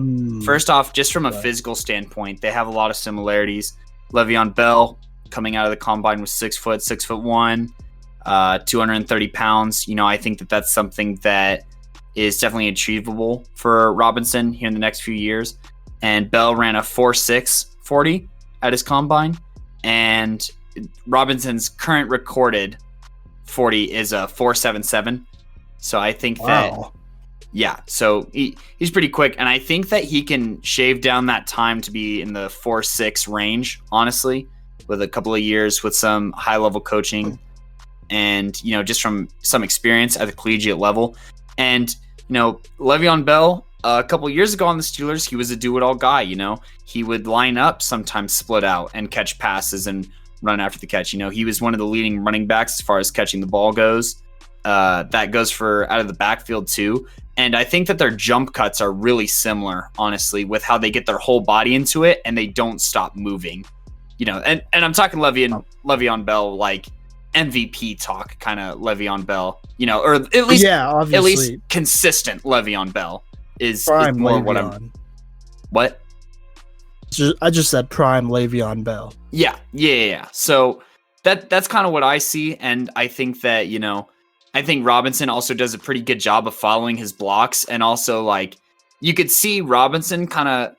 first off, just from a physical standpoint, they have a lot of similarities. Le'Veon Bell coming out of the combine was 6'1", 230 pounds. I think that that's something that is definitely achievable for Robinson here in the next few years. And Bell ran a 4.6 40 at his combine, and Robinson's current recorded 40 is a 4.77. So I think so he's pretty quick, and I think that he can shave down that time to be in the 4.6 range, honestly, with a couple of years with some high-level coaching and, just from some experience at the collegiate level. And, Le'Veon Bell, a couple of years ago on the Steelers, he was a do-it-all guy, He would line up, sometimes split out and catch passes and run after the catch. He was one of the leading running backs as far as catching the ball goes. That goes for out of the backfield too. And I think that their jump cuts are really similar, honestly, with how they get their whole body into it and they don't stop moving. And I'm talking Le'Veon Bell, like MVP talk, kind of Le'Veon Bell, or at least obviously. At least consistent Le'Veon Bell is more Le'Veon. what I'm. What? I just said prime Le'Veon Bell. Yeah. So that's kind of what I see, and I think that I think Robinson also does a pretty good job of following his blocks, and also like you could see Robinson kind of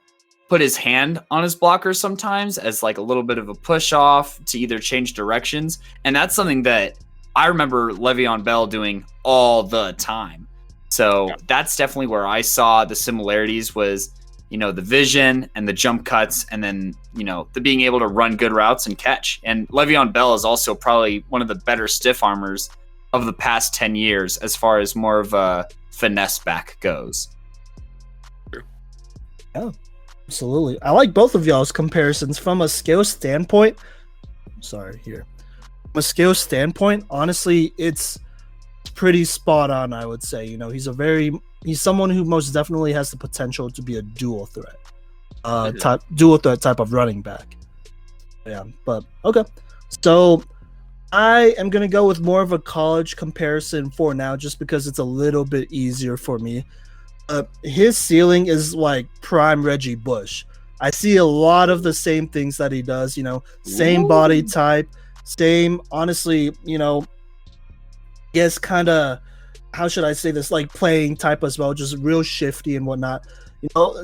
put his hand on his blocker sometimes as like a little bit of a push off to either change directions, and that's something that I remember Le'Veon Bell doing all the time. So that's definitely where I saw the similarities was, the vision and the jump cuts, and then, the being able to run good routes and catch. And Le'Veon Bell is also probably one of the better stiff armors of the past 10 years as far as more of a finesse back goes. Yeah, absolutely. I like both of y'all's comparisons from a skill standpoint. From a skill standpoint, honestly, it's pretty spot on, I would say. He's someone who most definitely has the potential to be a dual threat type of running back. Yeah, but okay. So I am going to go with more of a college comparison for now, just because it's a little bit easier for me. His ceiling is like prime Reggie Bush. I see a lot of the same things that he does, same body type, same, honestly, yes, kind of, how should I say this, like playing type as well, just real shifty and whatnot.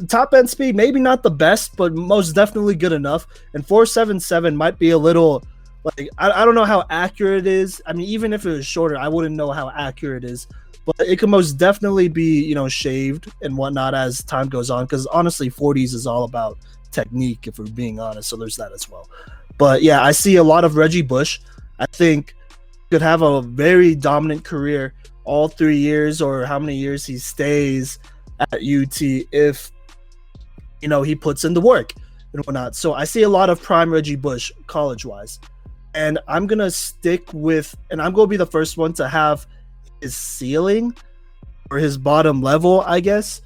Top end speed, maybe not the best, but most definitely good enough. And 4.77 might be a little, like, I don't know how accurate it is. I mean, even if it was shorter, I wouldn't know how accurate it is. But it could most definitely be, shaved and whatnot as time goes on. Because honestly, 40s is all about technique, if we're being honest. So there's that as well. But yeah, I see a lot of Reggie Bush. I think could have a very dominant career all 3 years or how many years he stays at UT if he puts in the work and whatnot. So I see a lot of prime Reggie Bush college wise. And I'm going to stick with, and I'm going to be the first one to have his ceiling or his bottom level, I guess,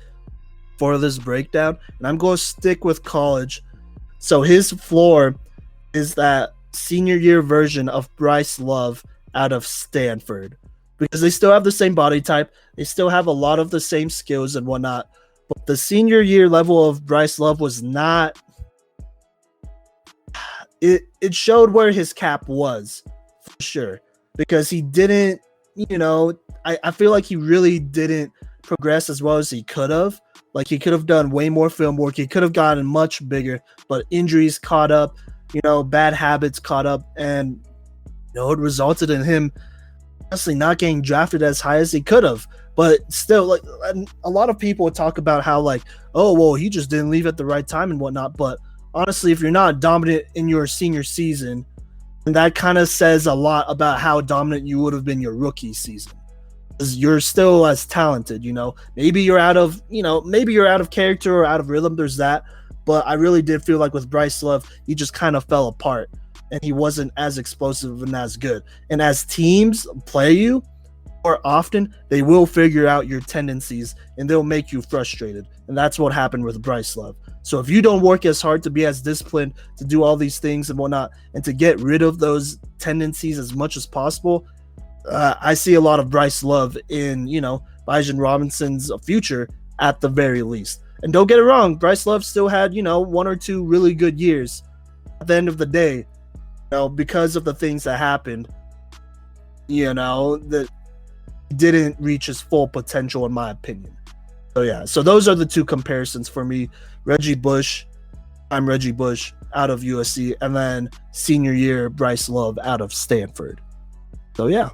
for this breakdown. And I'm going to stick with college. So his floor is that senior year version of Bryce Love out of Stanford, because they still have the same body type. They still have a lot of the same skills and whatnot. But the senior year level of Bryce Love was not. It showed where his cap was, for sure, because he didn't, I feel like he really didn't progress as well as he could have. Like, he could have done way more film work. He could have gotten much bigger, but injuries caught up, bad habits caught up, and, it resulted in him honestly not getting drafted as high as he could have. But still, like, a lot of people talk about how, like, oh, well, he just didn't leave at the right time and whatnot. But honestly, if you're not dominant in your senior season, then that kind of says a lot about how dominant you would have been your rookie season. Because you're still as talented, Maybe you're out of, character or out of rhythm. There's that. But I really did feel like with Bryce Love, he just kind of fell apart. And he wasn't as explosive and as good. And as teams play you more often, they will figure out your tendencies and they'll make you frustrated. And that's what happened with Bryce Love. So if you don't work as hard to be as disciplined, to do all these things and whatnot, and to get rid of those tendencies as much as possible, I see a lot of Bryce Love in, Bijan Robinson's future at the very least. And don't get it wrong, Bryce Love still had, 1 or 2 really good years. At the end of the day, because of the things that happened, that didn't reach his full potential, in my opinion. So yeah, so those are the 2 comparisons for me. Reggie Bush, I'm Reggie Bush out of USC, and then senior year Bryce Love out of Stanford. So yeah.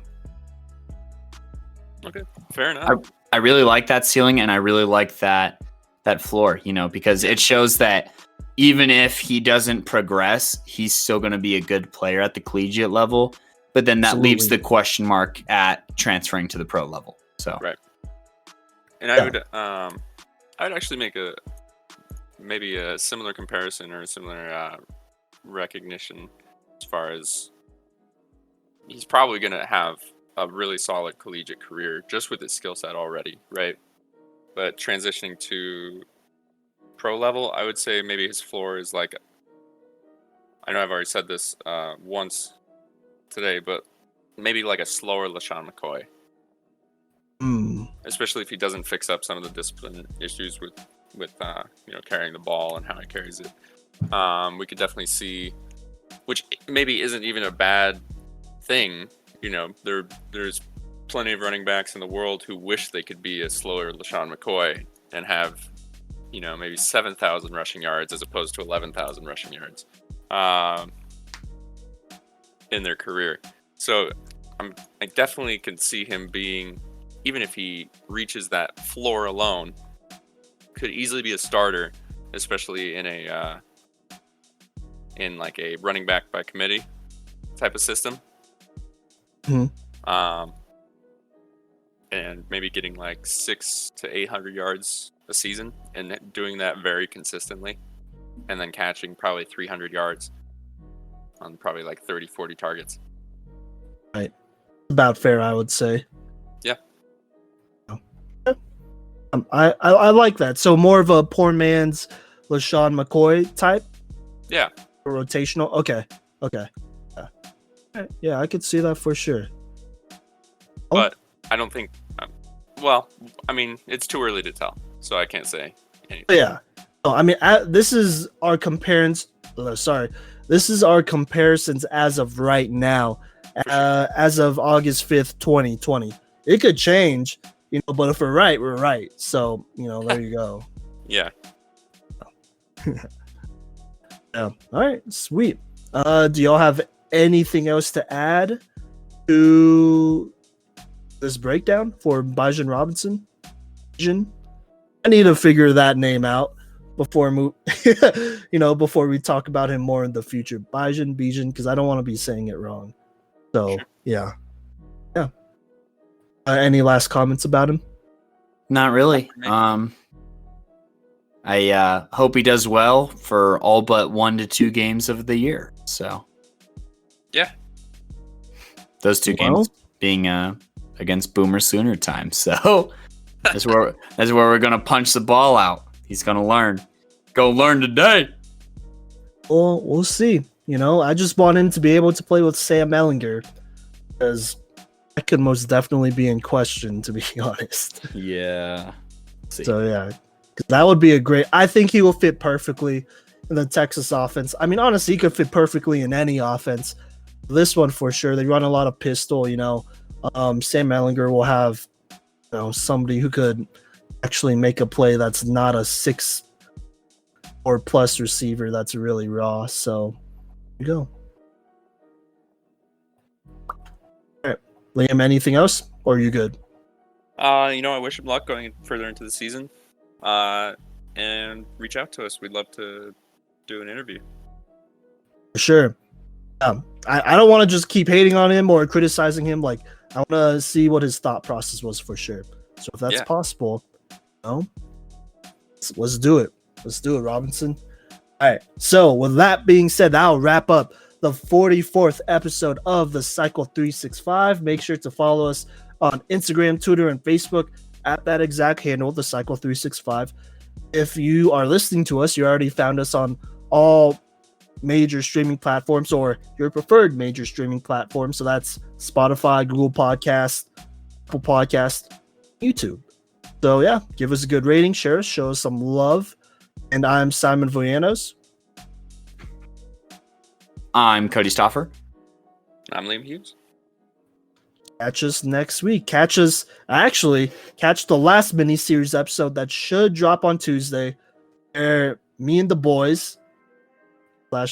Okay, fair enough. I really like that ceiling, and I really like that floor, because it shows that even if he doesn't progress, he's still going to be a good player at the collegiate level. But then that Absolutely. leaves the question mark at transferring to the pro level. So right. And I would actually make maybe a similar comparison or a similar recognition as far as he's probably going to have a really solid collegiate career just with his skill set already, right? But transitioning to pro level, I would say maybe his floor is like, I know I've already said this once today, but maybe like a slower LaShawn McCoy. Especially if he doesn't fix up some of the discipline issues with carrying the ball and how he carries it. We could definitely see, which maybe isn't even a bad thing. There's plenty of running backs in the world who wish they could be a slower LaShawn McCoy and have, maybe 7,000 rushing yards as opposed to 11,000 rushing yards in their career. So I definitely can see him being, even if he reaches that floor alone, could easily be a starter, especially in like a running back by committee type of system. And maybe getting like 600 to 800 yards a season and doing that very consistently, and then catching probably 300 yards on probably like 30-40 targets. Right. About fair, I would say. Yeah. I like that. So more of a poor man's LaShawn McCoy type? Yeah. Rotational? Okay. Yeah, I could see that for sure. But I don't think, it's too early to tell, so I can't say anything. Yeah. This is our comparisons. This is our comparisons as of right now, as of August 5th, 2020. It could change, but if we're right, we're right. So, there you go. Yeah. Yeah. All right. Sweet. Do y'all have anything else to add to this breakdown for Bijan Robinson? I need to figure that name out, before before we talk about him more in the future. Bijan, because I don't want to be saying it wrong. So Sure. yeah. Any last comments about him? Not really. I hope he does well for all but 1 to 2 games of the year. So Yeah. those 2 games being against Boomer Sooner time. So that's where we're gonna punch the ball out. He's gonna learn. Go learn today. Well, we'll see. I just want him to be able to play with Sam Ellinger, because that could most definitely be in question, to be honest. Yeah. So yeah, 'cause that would be a great. I think he will fit perfectly in the Texas offense. I mean, honestly, he could fit perfectly in any offense. This one for sure. They run a lot of pistol. Sam Ellinger will have somebody who could actually make a play that's not a 6 or plus receiver that's really raw. So there you go. All right, Liam, anything else, or are you good? I wish him luck going further into the season. And reach out to us. We'd love to do an interview. For sure. I don't want to just keep hating on him or criticizing him. Like, I want to see what his thought process was for sure. So if that's possible, let's do it. Let's do it, Robinson. All right. So with that being said, that'll wrap up the 44th episode of the Cycle 365. Make sure to follow us on Instagram, Twitter, and Facebook at that exact handle, the Cycle 365. If you are listening to us, you already found us on all major streaming platforms or your preferred major streaming platform. So that's Spotify, Google Podcast, Apple Podcast, YouTube. So yeah, give us a good rating, share us, show us some love. And I'm Simon Voyanos. I'm Cody Stoffer. I'm Liam Hughes. Catch us next week. Catch the last mini-series episode that should drop on Tuesday. Where me and the boys,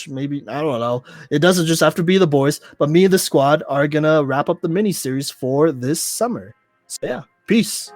maybe, I don't know. It doesn't just have to be the boys, but me and the squad are going to wrap up the mini-series for this summer. So yeah, peace.